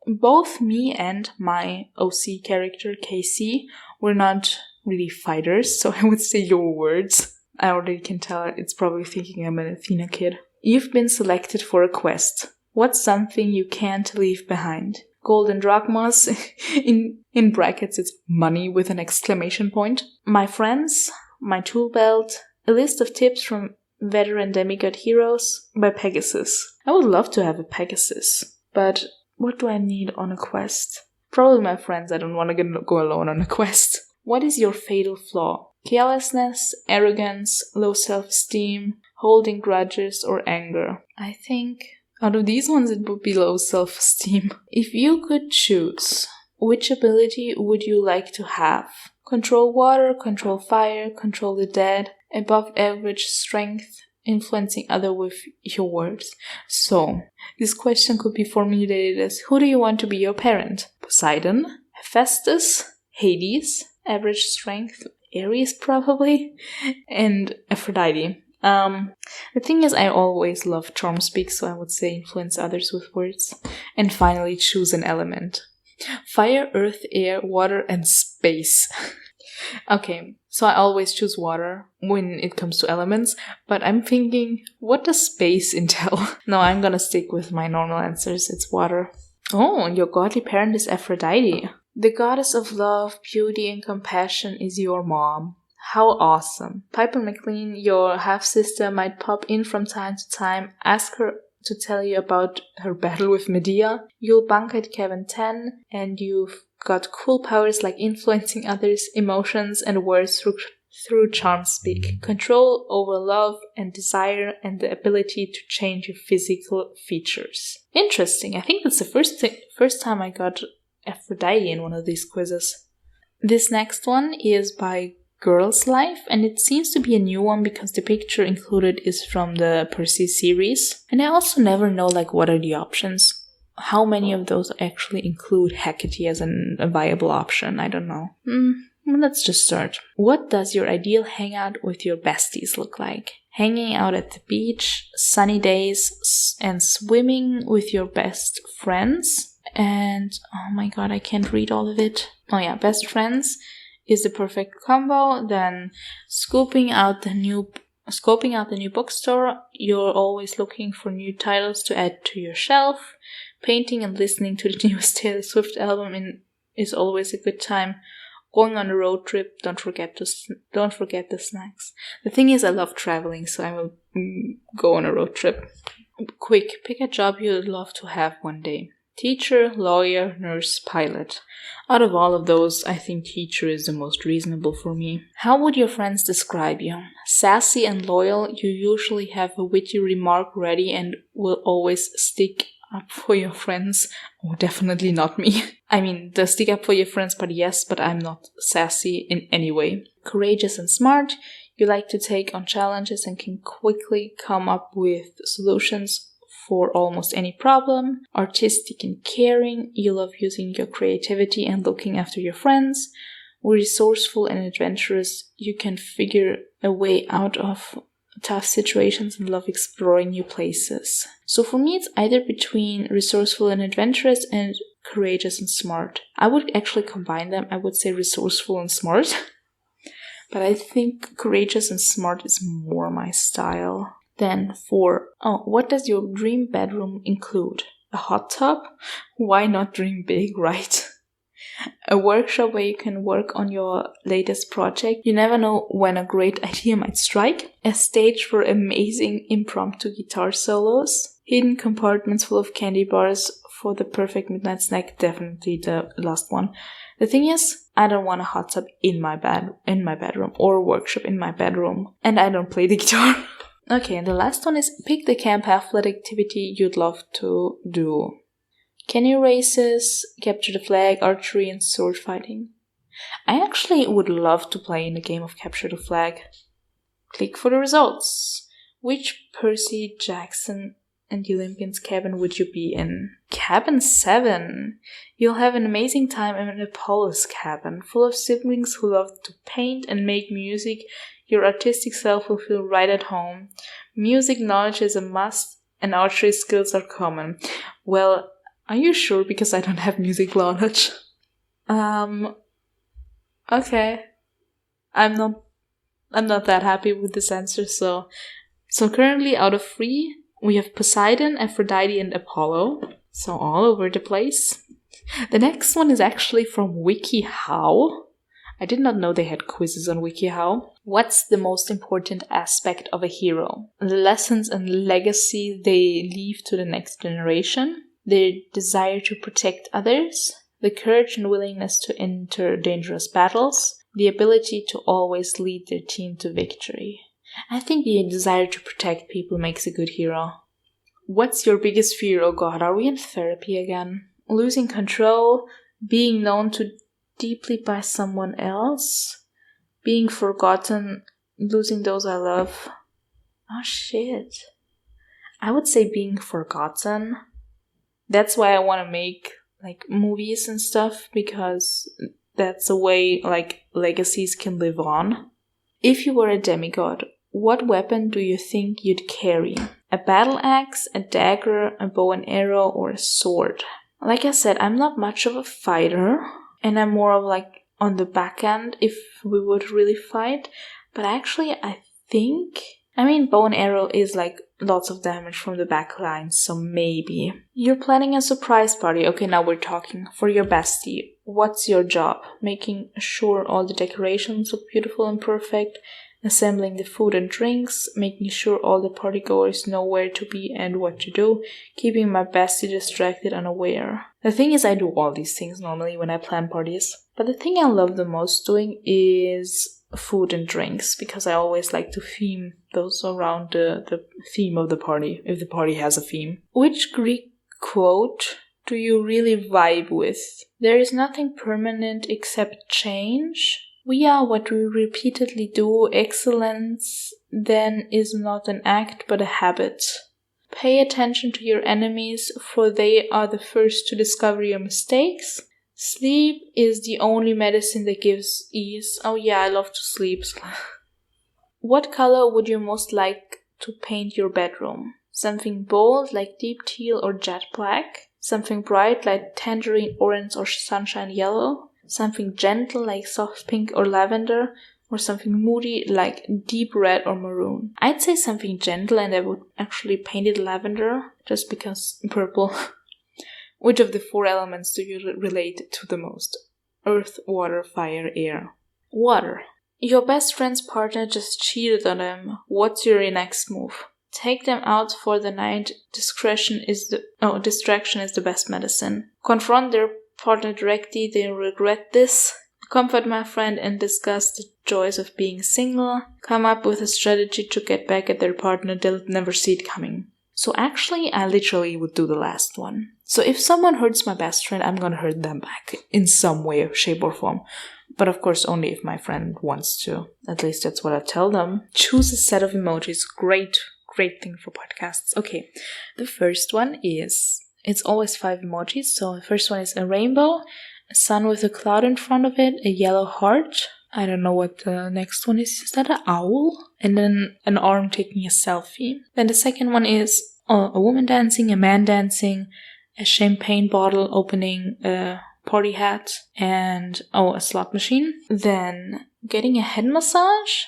S1: both me and my OC character, KC, were not really fighters, so I would say your words. I already can tell it's probably thinking I'm an Athena kid. You've been selected for a quest. What's something you can't leave behind? Golden drachmas, in brackets it's money with an exclamation point. My friends, my tool belt, a list of tips from veteran demigod heroes by Pegasus. I would love to have a Pegasus, but what do I need on a quest? Probably my friends. I don't want to go alone on a quest. What is your fatal flaw? Carelessness, arrogance, low self-esteem, holding grudges, or anger? I think out of these ones it would be low self-esteem. If you could choose, which ability would you like to have? Control water, control fire, control the dead, above average strength, influencing other with your words. So, this question could be formulated as, who do you want to be your parent? Poseidon, Hephaestus, Hades, average strength, Ares probably, and Aphrodite. The thing is, I always love charm speak, so I would say influence others with words. And finally, choose an element. Fire, earth, air, water, and space. Okay, so I always choose water when it comes to elements, but I'm thinking, what does space entail? No, I'm gonna stick with my normal answers. It's water. Oh, your godly parent is Aphrodite. The goddess of love, beauty, and compassion is your mom. How awesome. Piper McLean, your half-sister, might pop in from time to time. Ask her to tell you about her battle with Medea. You'll bunk at Kevin 10, and you've got cool powers like influencing others' emotions and words through charm speak, control over love and desire, and the ability to change your physical features. Interesting. I think that's the first time I got Aphrodite in one of these quizzes. This next one is by Girl's Life, and it seems to be a new one because the picture included is from the Percy series. And I also never know what are the options. How many of those actually include Hecate as a viable option? I don't know. Let's just start. What does your ideal hangout with your besties look like? Hanging out at the beach, sunny days, and swimming with your best friends. And, oh my god, I can't read all of it. Oh yeah, best friends is the perfect combo. Then scoping out the new bookstore. You're always looking for new titles to add to your shelf. Painting and listening to the newest Taylor Swift album is always a good time. Going on a road trip, don't forget the snacks. The thing is, I love traveling, so I will go on a road trip. Quick, pick a job you'd love to have one day. Teacher, lawyer, nurse, pilot. Out of all of those, I think teacher is the most reasonable for me. How would your friends describe you? Sassy and loyal, you usually have a witty remark ready and will always stick up for your friends. Oh, definitely not me. I mean, the stick up for your friends part, yes, but I'm not sassy in any way. Courageous and smart, you like to take on challenges and can quickly come up with solutions for almost any problem. Artistic and caring, you love using your creativity and looking after your friends. Resourceful and adventurous, you can figure a way out of tough situations and love exploring new places. So for me, it's either between resourceful and adventurous and courageous and smart. I would actually combine them. I would say resourceful and smart. But I think courageous and smart is more my style. Then what does your dream bedroom include? A hot tub? Why not dream big, right? A workshop where you can work on your latest project. You never know when a great idea might strike. A stage for amazing impromptu guitar solos. Hidden compartments full of candy bars for the perfect midnight snack. Definitely the last one. The thing is, I don't want a hot tub in my bedroom or a workshop in my bedroom. And I don't play the guitar. Okay, and the last one is pick the camp athletic activity you'd love to do. Canoe races, capture the flag, archery, and sword fighting. I actually would love to play in a game of capture the flag. Click for the results. Which Percy Jackson and the Olympians cabin would you be in? Cabin 7. You'll have an amazing time in Apollo's cabin, full of siblings who love to paint and make music. Your artistic self will feel right at home. Music knowledge is a must, and archery skills are common. Well, are you sure? Because I don't have music knowledge. Okay. I'm not that happy with this answer, so currently out of 3, we have Poseidon, Aphrodite, and Apollo. So all over the place. The next one is actually from WikiHow. I did not know they had quizzes on WikiHow. What's the most important aspect of a hero? The lessons and legacy they leave to the next generation. Their desire to protect others. The courage and willingness to enter dangerous battles. The ability to always lead their team to victory. I think the desire to protect people makes a good hero. What's your biggest fear? Oh god, are we in therapy again? Losing control, being known too deeply by someone else, being forgotten, losing those I love. Oh shit. I would say being forgotten. That's why I want to make like movies and stuff, because that's a way like legacies can live on. If you were a demigod, what weapon do you think you'd carry? A battle axe, a dagger, a bow and arrow, or a sword? Like I said, I'm not much of a fighter, and I'm more of like on the back end if we would really fight. But actually, I think, bow and arrow is like lots of damage from the back line, so maybe. You're planning a surprise party. Okay, now we're talking. For your bestie, what's your job? Making sure all the decorations look beautiful and perfect, assembling the food and drinks, making sure all the partygoers know where to be and what to do, keeping my bestie distracted and aware. The thing is, I do all these things normally when I plan parties, but the thing I love the most doing is food and drinks, because I always like to theme those around the theme of the party, if the party has a theme. Which Greek quote do you really vibe with? There is nothing permanent except change. We are what we repeatedly do. Excellence then is not an act but a habit. Pay attention to your enemies, for they are the first to discover your mistakes. Sleep is the only medicine that gives ease. Oh yeah, I love to sleep. What color would you most like to paint your bedroom? Something bold like deep teal or jet black? Something bright like tangerine orange or sunshine yellow? Something gentle like soft pink or lavender? Or something moody like deep red or maroon? I'd say something gentle, and I would actually paint it lavender, just because purple. Which of the 4 elements do you relate to the most? Earth, water, fire, air. Water. Your best friend's partner just cheated on him. What's your next move? Take them out for the night. Distraction is the best medicine. Confront their partner directly. They regret this. Comfort my friend and discuss the joys of being single. Come up with a strategy to get back at their partner. They'll never see it coming. So actually, I literally would do the last one. So if someone hurts my best friend, I'm gonna hurt them back in some way, shape, or form. But of course, only if my friend wants to. At least that's what I tell them. Choose a set of emojis. Great thing for podcasts. Okay, the first one is, it's always 5 emojis. So the first one is a rainbow, a sun with a cloud in front of it, a yellow heart. I don't know what the next one is. Is that an owl? And then an arm taking a selfie. Then the second one is a woman dancing, a man dancing, a champagne bottle opening, a party hat, and a slot machine. Then getting a head massage,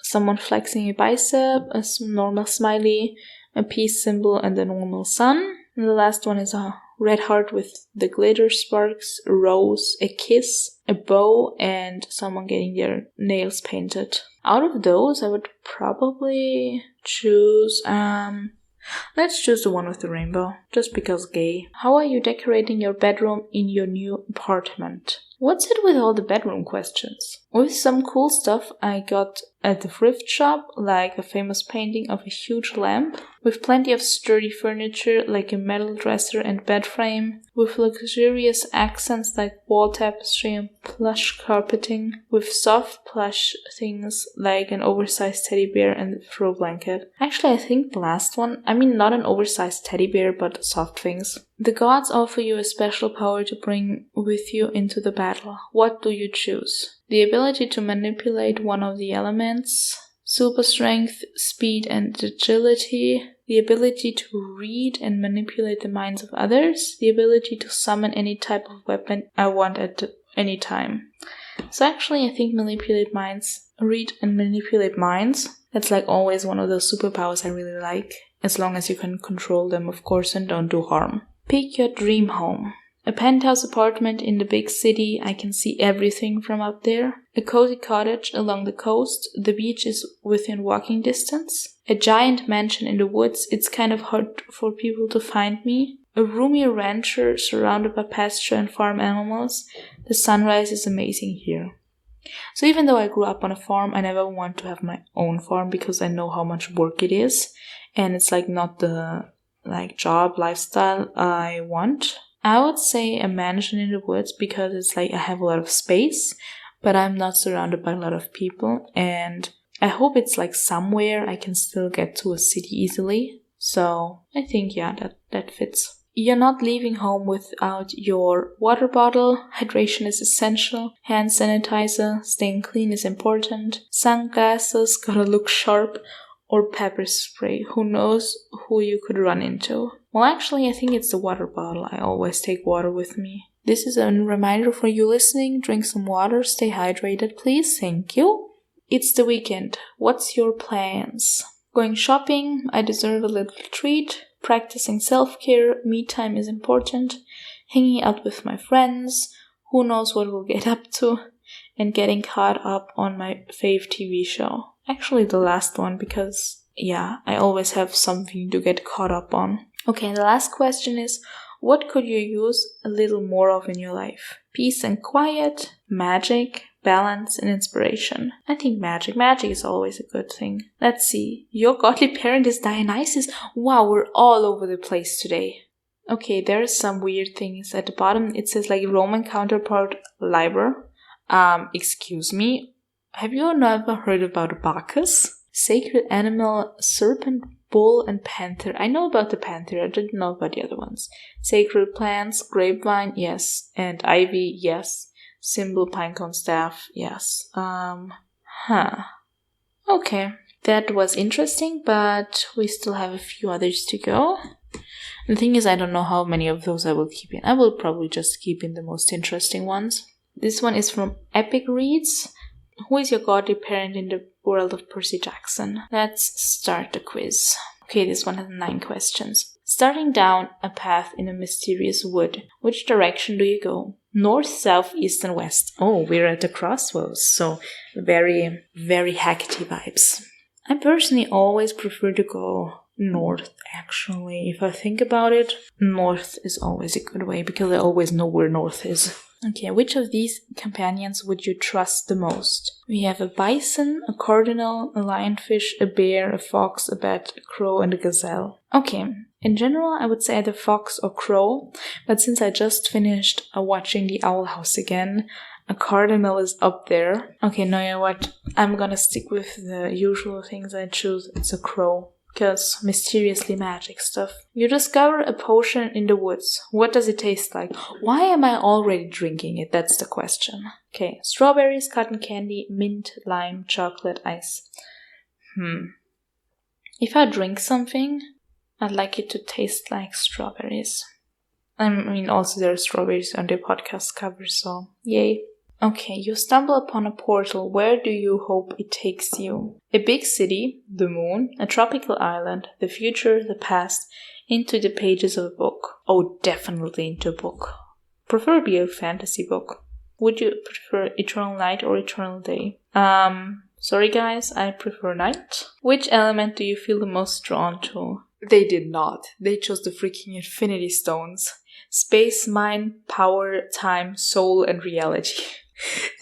S1: someone flexing a bicep, a normal smiley, a peace symbol, and a normal sun. And the last one is a red heart with the glitter sparks, a rose, a kiss, a bow, and someone getting their nails painted. Out of those, I would probably choose, let's choose the one with the rainbow, just because gay. How are you decorating your bedroom in your new apartment? What's it with all the bedroom questions? With some cool stuff I got at the thrift shop, like a famous painting of a huge lamp, with plenty of sturdy furniture like a metal dresser and bed frame, with luxurious accents like wall tapestry and plush carpeting, with soft plush things like an oversized teddy bear and a throw blanket. Actually, I think the last one, not an oversized teddy bear, but soft things. The gods offer you a special power to bring with you into the battle. What do you choose? The ability to manipulate one of the elements, super strength, speed, and agility, the ability to read and manipulate the minds of others, the ability to summon any type of weapon I want at any time. So actually, I think manipulate minds, read and manipulate minds, that's like always one of those superpowers I really like, as long as you can control them, of course, and don't do harm. Pick your dream home. A penthouse apartment in the big city, I can see everything from up there. A cozy cottage along the coast, the beach is within walking distance. A giant mansion in the woods, it's kind of hard for people to find me. A roomy rancher surrounded by pasture and farm animals. The sunrise is amazing here. So even though I grew up on a farm, I never want to have my own farm because I know how much work it is. And it's like not the job lifestyle I want. I would say a mansion in the woods because it's like I have a lot of space, but I'm not surrounded by a lot of people, and I hope it's like somewhere I can still get to a city easily. So I think, yeah, that fits. You're not leaving home without your water bottle. Hydration is essential. Hand sanitizer, staying clean is important. Sunglasses, gotta look sharp. Or pepper spray. Who knows who you could run into? Well, actually, I think it's the water bottle. I always take water with me. This is a reminder for you listening. Drink some water. Stay hydrated, please. Thank you. It's the weekend. What's your plans? Going shopping. I deserve a little treat. Practicing self-care. Me time is important. Hanging out with my friends. Who knows what we'll get up to. And getting caught up on my fave TV show. Actually, the last one, because, yeah, I always have something to get caught up on. Okay, the last question is, what could you use a little more of in your life? Peace and quiet, magic, balance, and inspiration. I think magic. Magic is always a good thing. Let's see. Your godly parent is Dionysus. Wow, we're all over the place today. Okay, there's some weird things at the bottom. It says like Roman counterpart Liber. Excuse me. Have you never heard about Bacchus? Sacred animal, serpent, bull, and panther. I know about the panther, I didn't know about the other ones. Sacred plants, grapevine, yes. And ivy, yes. Symbol, pinecone staff, yes. Okay. That was interesting, but we still have a few others to go. The thing is, I don't know how many of those I will keep in. I will probably just keep in the most interesting ones. This one is from Epic Reads. Who is your godly parent in the world of Percy Jackson? Let's start the quiz. Okay, this one has 9 questions. Starting down a path in a mysterious wood, which direction do you go? North, south, east, and west. Oh, we're at the crossroads, so very, very Hecate vibes. I personally always prefer to go north, actually. If I think about it, north is always a good way, because I always know where north is. Okay, which of these companions would you trust the most? We have a bison, a cardinal, a lionfish, a bear, a fox, a bat, a crow, and a gazelle. Okay, in general, I would say either fox or crow, but since I just finished watching The Owl House again, a cardinal is up there. Okay, no, you know what? I'm gonna stick with the usual things I choose. It's a crow. Because mysteriously magic stuff. You discover a potion in the woods. What does it taste like? Why am I already drinking it? That's the question. Okay, strawberries, cotton candy, mint, lime, chocolate, ice. If I drink something, I'd like it to taste like strawberries. I mean, also there are strawberries on the podcast cover, so yay. Okay, you stumble upon a portal. Where do you hope it takes you? A big city, the moon, a tropical island, the future, the past, into the pages of a book. Oh, definitely into a book. Preferably a fantasy book. Would you prefer eternal night or eternal day? Sorry guys, I prefer night. Which element do you feel the most drawn to? They did not. They chose the freaking Infinity Stones. Space, mind, power, time, soul, and reality.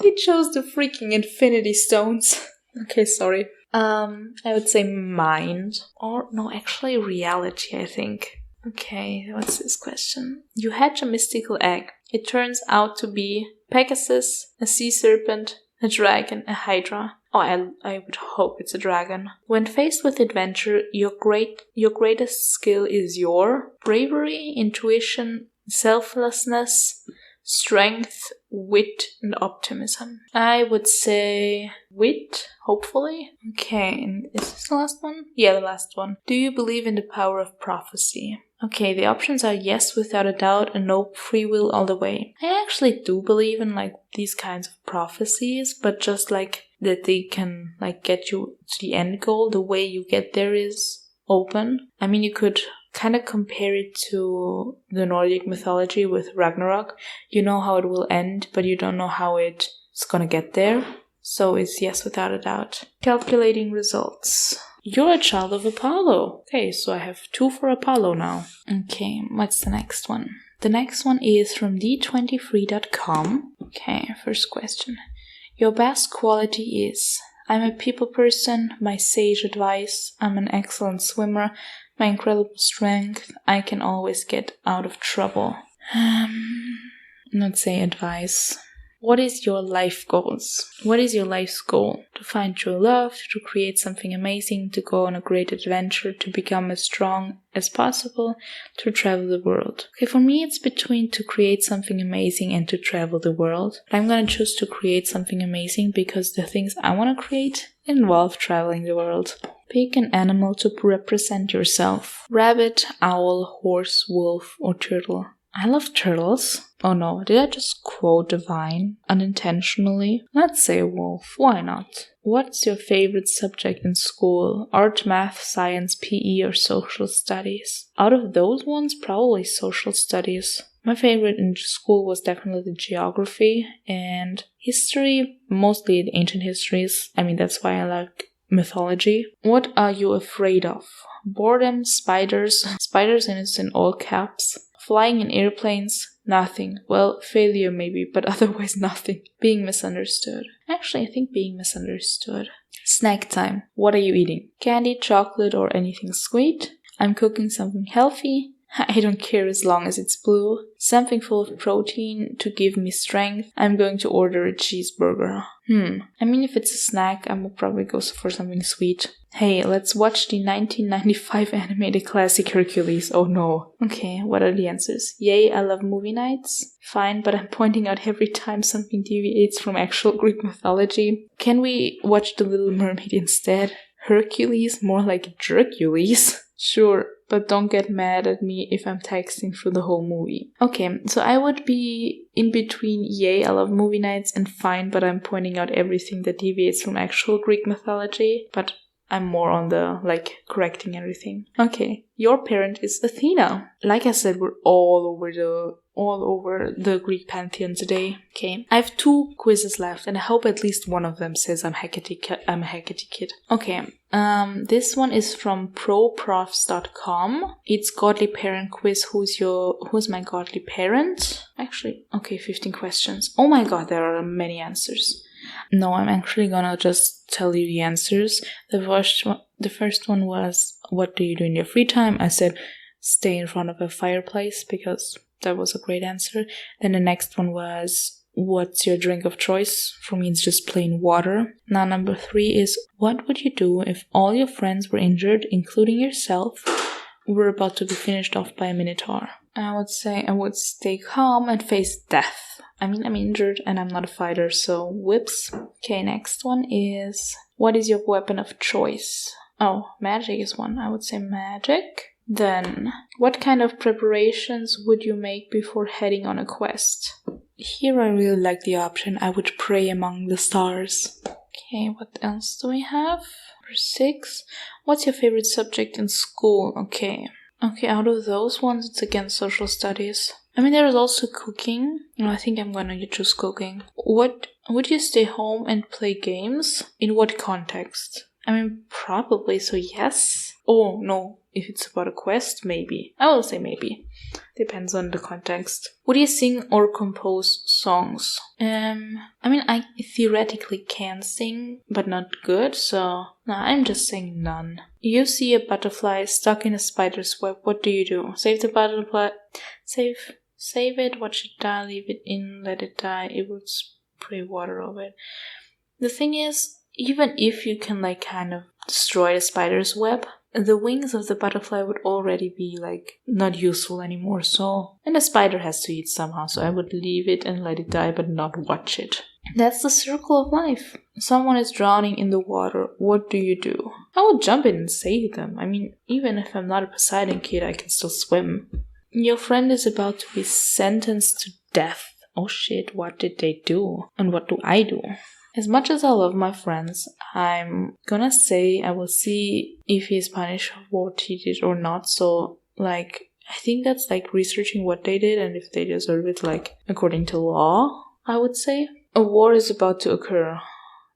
S1: They chose the freaking Infinity Stones. Okay, sorry. I would say mind. Or, no, actually reality, I think. Okay, what's this question? You hatch a mystical egg. It turns out to be Pegasus, a sea serpent, a dragon, a hydra. Oh, I would hope it's a dragon. When faced with adventure, your greatest skill is your bravery, intuition, selflessness, strength, wit, and optimism. I would say wit, hopefully. Okay, and is this the last one? Yeah, the last one. Do you believe in the power of prophecy? Okay, the options are yes without a doubt and no, free will all the way. I actually do believe in like these kinds of prophecies, but just like that they can like get you to the end goal. The way you get there is open. I mean, you could kind of compare it to the Nordic mythology with Ragnarok. You know how it will end, but you don't know how it's gonna get there. So it's yes without a doubt. Calculating results. You're a child of Apollo. Okay, so I have 2 for Apollo now. Okay, what's the next one? The next one is from d23.com. Okay, first question. Your best quality is: I'm a people person, my sage advice, I'm an excellent swimmer, my incredible strength, I can always get out of trouble. Not say advice. What is your life goals? What is your life's goal? To find true love, to create something amazing, to go on a great adventure, to become as strong as possible, to travel the world. Okay, for me it's between to create something amazing and to travel the world. But I'm gonna choose to create something amazing because the things I want to create involve traveling the world. Pick an animal to represent yourself. Rabbit, owl, horse, wolf, or turtle. I love turtles. Oh no, did I just quote a vine unintentionally? Let's say a wolf. Why not? What's your favorite subject in school? Art, math, science, PE, or social studies? Out of those ones, probably social studies. My favorite in school was definitely geography and history, mostly the ancient histories. I mean, that's why I like mythology. What are you afraid of? Boredom, spiders. Spiders, and it's in all caps. Flying in airplanes, nothing. Well, failure maybe, but otherwise nothing. Being misunderstood. Actually, I think being misunderstood. Snack time. What are you eating? Candy, chocolate, or anything sweet? I'm cooking something healthy. I don't care as long as it's blue. Something full of protein to give me strength. I'm going to order a cheeseburger. I mean, if it's a snack, I will probably go for something sweet. Hey, let's watch the 1995 animated classic Hercules. Oh no. Okay, what are the answers? Yay, I love movie nights. Fine, but I'm pointing out every time something deviates from actual Greek mythology. Can we watch The Little Mermaid instead? Hercules? More like Jercules. Sure, but don't get mad at me if I'm texting through the whole movie. Okay, so I would be in between yay, I love movie nights, and fine, but I'm pointing out everything that deviates from actual Greek mythology, but I'm more on the, correcting everything. Okay, your parent is Athena. Like I said, we're all over the Greek pantheon today. Okay, I have 2 quizzes left, and I hope at least one of them says I'm a Hecate kid. Okay, this one is from proprofs.com. It's godly parent quiz. Who's my godly parent? Actually, okay, 15 questions. Oh my god, there are many answers. No, I'm actually gonna just tell you the answers. The first one was, what do you do in your free time? I said, stay in front of a fireplace, because that was a great answer. Then the next one was, what's your drink of choice? For me, it's just plain water. Now, number 3 is, what would you do if all your friends were injured, including yourself, were about to be finished off by a minotaur? I would say I would stay calm and face death. I mean, I'm injured and I'm not a fighter, so whips. Okay, next one is, what is your weapon of choice? Oh, magic is one. I would say magic. Then, what kind of preparations would you make before heading on a quest? Here I really like the option, I would pray among the stars. Okay, what else do we have? Number 6. What's your favorite subject in school? Okay, out of those ones, it's again social studies. I mean, there is also cooking. I think I'm gonna choose cooking. What would you stay home and play games? In what context? I mean, probably, so yes. Oh, no. If it's about a quest, maybe. I will say maybe. Depends on the context. Would you sing or compose songs? I mean, I theoretically can sing, but not good, so no, I'm just saying none. You see a butterfly stuck in a spider's web. What do you do? Save the butterfly. Save it, watch it die, leave it in, let it die. It would spray water over it. The thing is, even if you can kind of destroy the spider's web, the wings of the butterfly would already be not useful anymore, and the spider has to eat somehow, so I would leave it and let it die, but not watch it. That's the circle of life. Someone is drowning in the water. What do you do? I would jump in and save them. I mean, even if I'm not a Poseidon kid, I can still swim. Your friend is about to be sentenced to death. Oh shit, what did they do? And what do I do? As much as I love my friends, I'm gonna say I will see if he's punished for what he did or not. So, I think that's researching what they did and if they deserve it, according to law, I would say. A war is about to occur.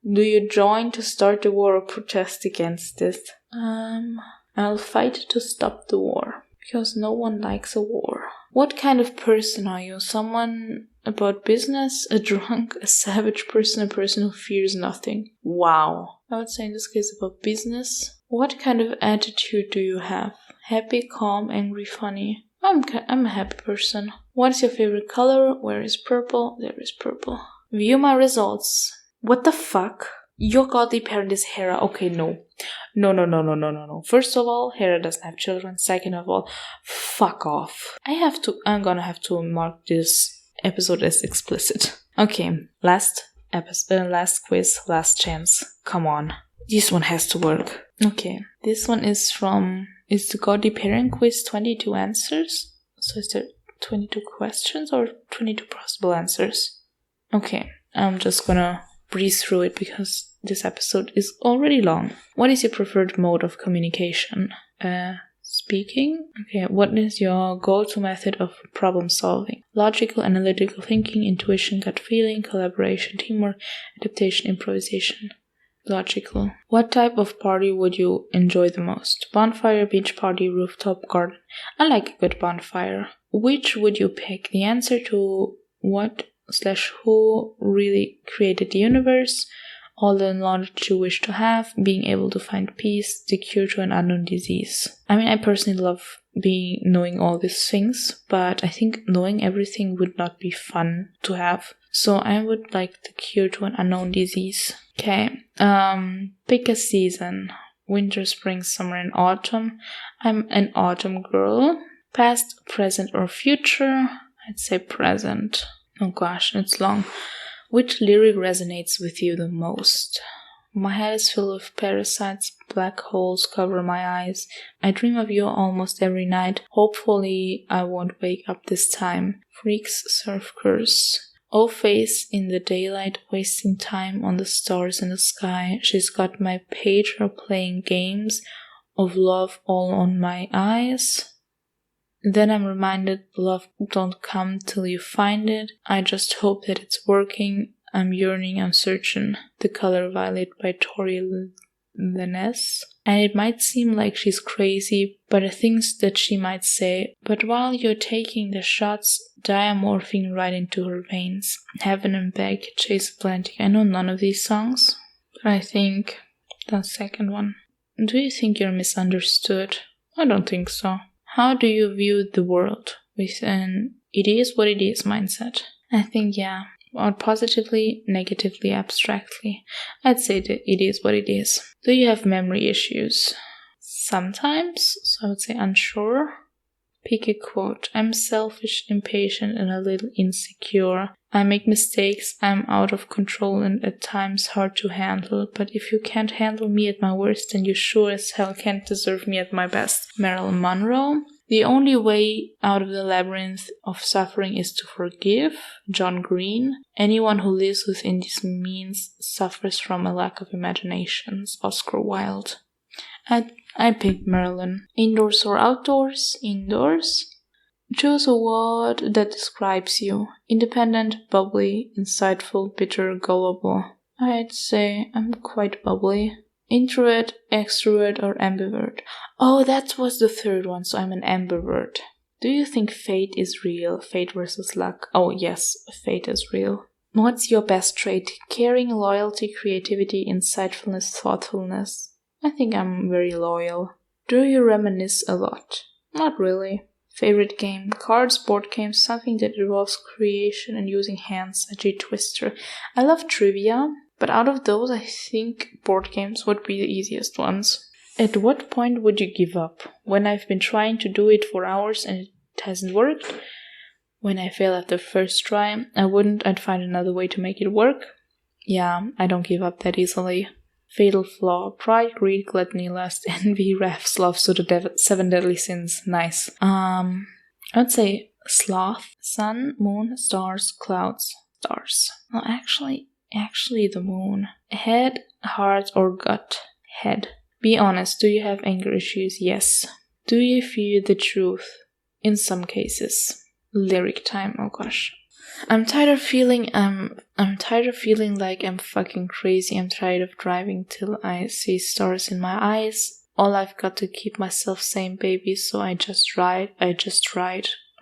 S1: Do you join to start the war or protest against it? I'll fight to stop the war. Because no one likes a war. What kind of person are you? Someone about business? A drunk? A savage person? A person who fears nothing? Wow. I would say in this case about business. What kind of attitude do you have? Happy, calm, angry, funny? I'm a happy person. What is your favorite color? Where is purple? There is purple. View my results. What the fuck? Your godly parent is Hera. Okay, no. No. First of all, Hera doesn't have children. Second of all, fuck off. I'm gonna have to mark this episode as explicit. Okay, last quiz, last chance. Come on. This one has to work. Okay, this one is the godly parent quiz 22 answers? So is there 22 questions or 22 possible answers? Okay, I'm just gonna breeze through it because this episode is already long. What is your preferred mode of communication? Speaking? Okay, what is your go-to method of problem solving? Logical, analytical thinking, intuition, gut feeling, collaboration, teamwork, adaptation, improvisation. Logical. What type of party would you enjoy the most? Bonfire, beach party, rooftop, garden. I like a good bonfire. Which would you pick? The answer to what/who really created the universe, all the knowledge you wish to have, being able to find peace, the cure to an unknown disease. I mean, I personally love knowing all these things, but I think knowing everything would not be fun to have. So I would like the cure to an unknown disease. Okay, pick a season. Winter, spring, summer, and autumn. I'm an autumn girl. Past, present, or future? I'd say present. Oh gosh, it's long. Which lyric resonates with you the most? My head is full of parasites, black holes cover my eyes. I dream of you almost every night. Hopefully I won't wake up this time. Freaks surf curse. Oh, face in the daylight, wasting time on the stars in the sky. She's got my pager playing games of love all on my eyes. Then I'm reminded love don't come till you find it. I just hope that it's working. I'm yearning, I'm searching. The Color Violet by Tori Lanez. And it might seem like she's crazy, but the things that she might say. But while you're taking the shots, diamorphing right into her veins. Heaven and back, Chase Atlantic. I know none of these songs, but I think the second one. Do you think you're misunderstood? I don't think so. How do you view the world? With an it is what it is mindset? I think, yeah. Or positively, negatively, abstractly. I'd say that it is what it is. Do you have memory issues? Sometimes, so I would say unsure. Pick a quote. I'm selfish, impatient, and a little insecure. I make mistakes, I'm out of control and at times hard to handle. But if you can't handle me at my worst, then you sure as hell can't deserve me at my best. Marilyn Monroe. The only way out of the labyrinth of suffering is to forgive. John Green. Anyone who lives within these means suffers from a lack of imagination. Oscar Wilde. I picked Marilyn. Indoors or outdoors? Indoors. Choose a word that describes you. Independent, bubbly, insightful, bitter, gullible. I'd say I'm quite bubbly. Introvert, extrovert, or ambivert? Oh, that was the third one, so I'm an ambivert. Do you think fate is real? Fate versus luck? Oh, yes, fate is real. What's your best trait? Caring, loyalty, creativity, insightfulness, thoughtfulness. I think I'm very loyal. Do you reminisce a lot? Not really. Favorite game? Cards, board games, something that involves creation and using hands. A G-Twister. I love trivia. But out of those, I think board games would be the easiest ones. At what point would you give up? When I've been trying to do it for hours and it hasn't worked? When I fail at the first try? I'd find another way to make it work. Yeah, I don't give up that easily. Fatal flaw. Pride, greed, gluttony, lust, envy, wrath, sloth, so the 7 deadly sins. Nice. I'd say sloth. Sun, moon, stars, clouds. Stars. Well, actually the moon. Head, heart, or gut? Head. Be honest, do you have anger issues? Yes. Do you fear the truth? In some cases. Lyric time, oh gosh. I'm tired of feeling like I'm fucking crazy. I'm tired of driving till I see stars in my eyes. All I've got to keep myself sane, baby, so I just ride.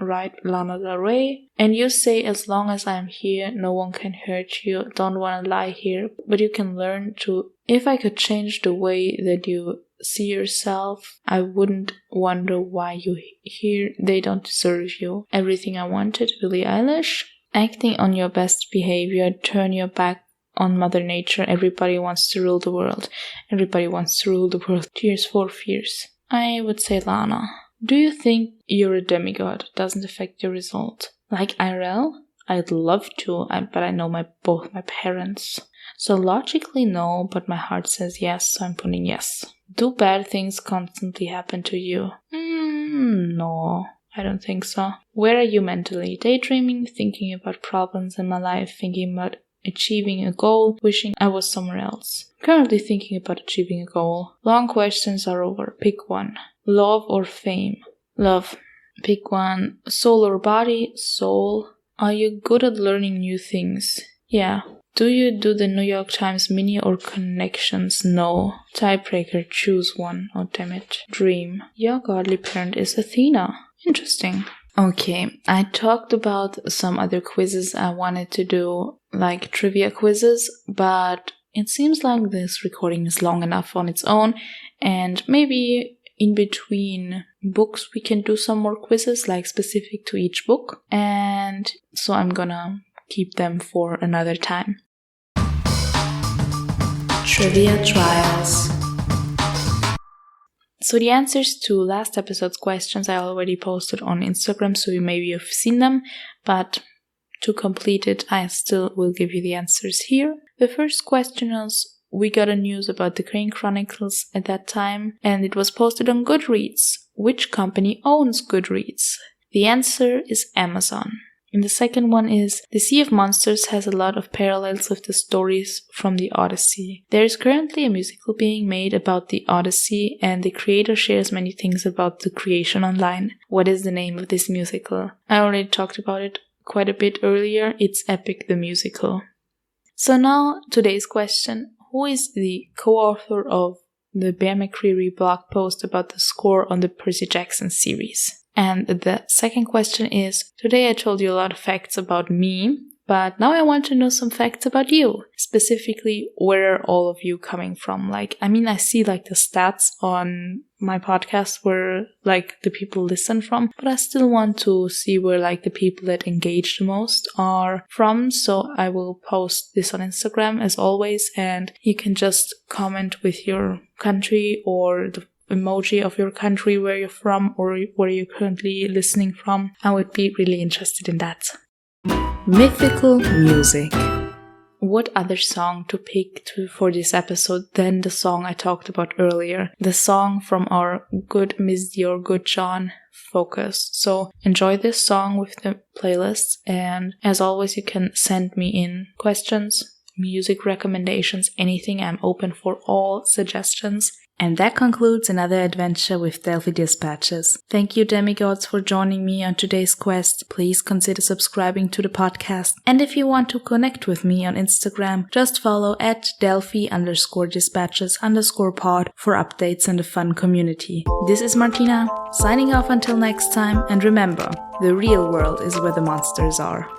S1: Right, Lana Del Rey. And you say, as long as I'm here, no one can hurt you. Don't want to lie here, but you can learn to. If I could change the way that you see yourself, I wouldn't wonder why you here. They don't deserve you. Everything I wanted, Billie Eilish. Acting on your best behavior, turn your back on Mother Nature. Everybody wants to rule the world. Everybody wants to rule the world. Tears for Fears. I would say Lana. Do you think you're a demigod? Doesn't affect your result. Like IRL? I'd love to, but I know both my parents. So logically no, but my heart says yes, so I'm putting yes. Do bad things constantly happen to you? No, I don't think so. Where are you mentally? Daydreaming, thinking about problems in my life, thinking about achieving a goal, wishing I was somewhere else. Currently thinking about achieving a goal. Long questions are over. Pick one. Love or fame? Love. Pick one. Soul or body? Soul. Are you good at learning new things? Yeah. Do you do the New York Times mini or connections? No. Tiebreaker, choose one. Oh damn it. Dream. Your godly parent is Athena. Interesting. Okay, I talked about some other quizzes I wanted to do, like trivia quizzes, but it seems like this recording is long enough on its own, and maybe in between books we can do some more quizzes, like specific to each book, and so I'm gonna keep them for another time. Trivia Trials. So the answers to last episode's questions I already posted on Instagram, so maybe you've seen them, but to complete it, I still will give you the answers here. The first question is, we got a news about the Crane Chronicles at that time, and it was posted on Goodreads. Which company owns Goodreads? The answer is Amazon. And the second one is, the Sea of Monsters has a lot of parallels with the stories from the Odyssey. There is currently a musical being made about the Odyssey, and the creator shares many things about the creation online. What is the name of this musical? I already talked about it quite a bit earlier. It's Epic the Musical. So now, today's question. Who is the co-author of the Bear McCreary blog post about the score on the Percy Jackson series? And the second question is, today I told you a lot of facts about me, but now I want to know some facts about you. Specifically, where are all of you coming from? I see the stats on my podcast where the people listen from, but I still want to see where the people that engage the most are from. So I will post this on Instagram as always, and you can just comment with your country or the emoji of your country where you're from or where you're currently listening from. I would be really interested in that. Mythical music. What other song to pick for this episode than the song I talked about earlier? The song from our Good Miss or Good John Focus. So enjoy this song with the playlist, and as always you can send me in questions, music recommendations, anything. I'm open for all suggestions. And that concludes another adventure with Delphi Dispatches. Thank you, demigods, for joining me on today's quest. Please consider subscribing to the podcast. And if you want to connect with me on Instagram, just follow at Delphi_Dispatches_pod for updates in the fun community. This is Martina, signing off until next time, and remember, the real world is where the monsters are.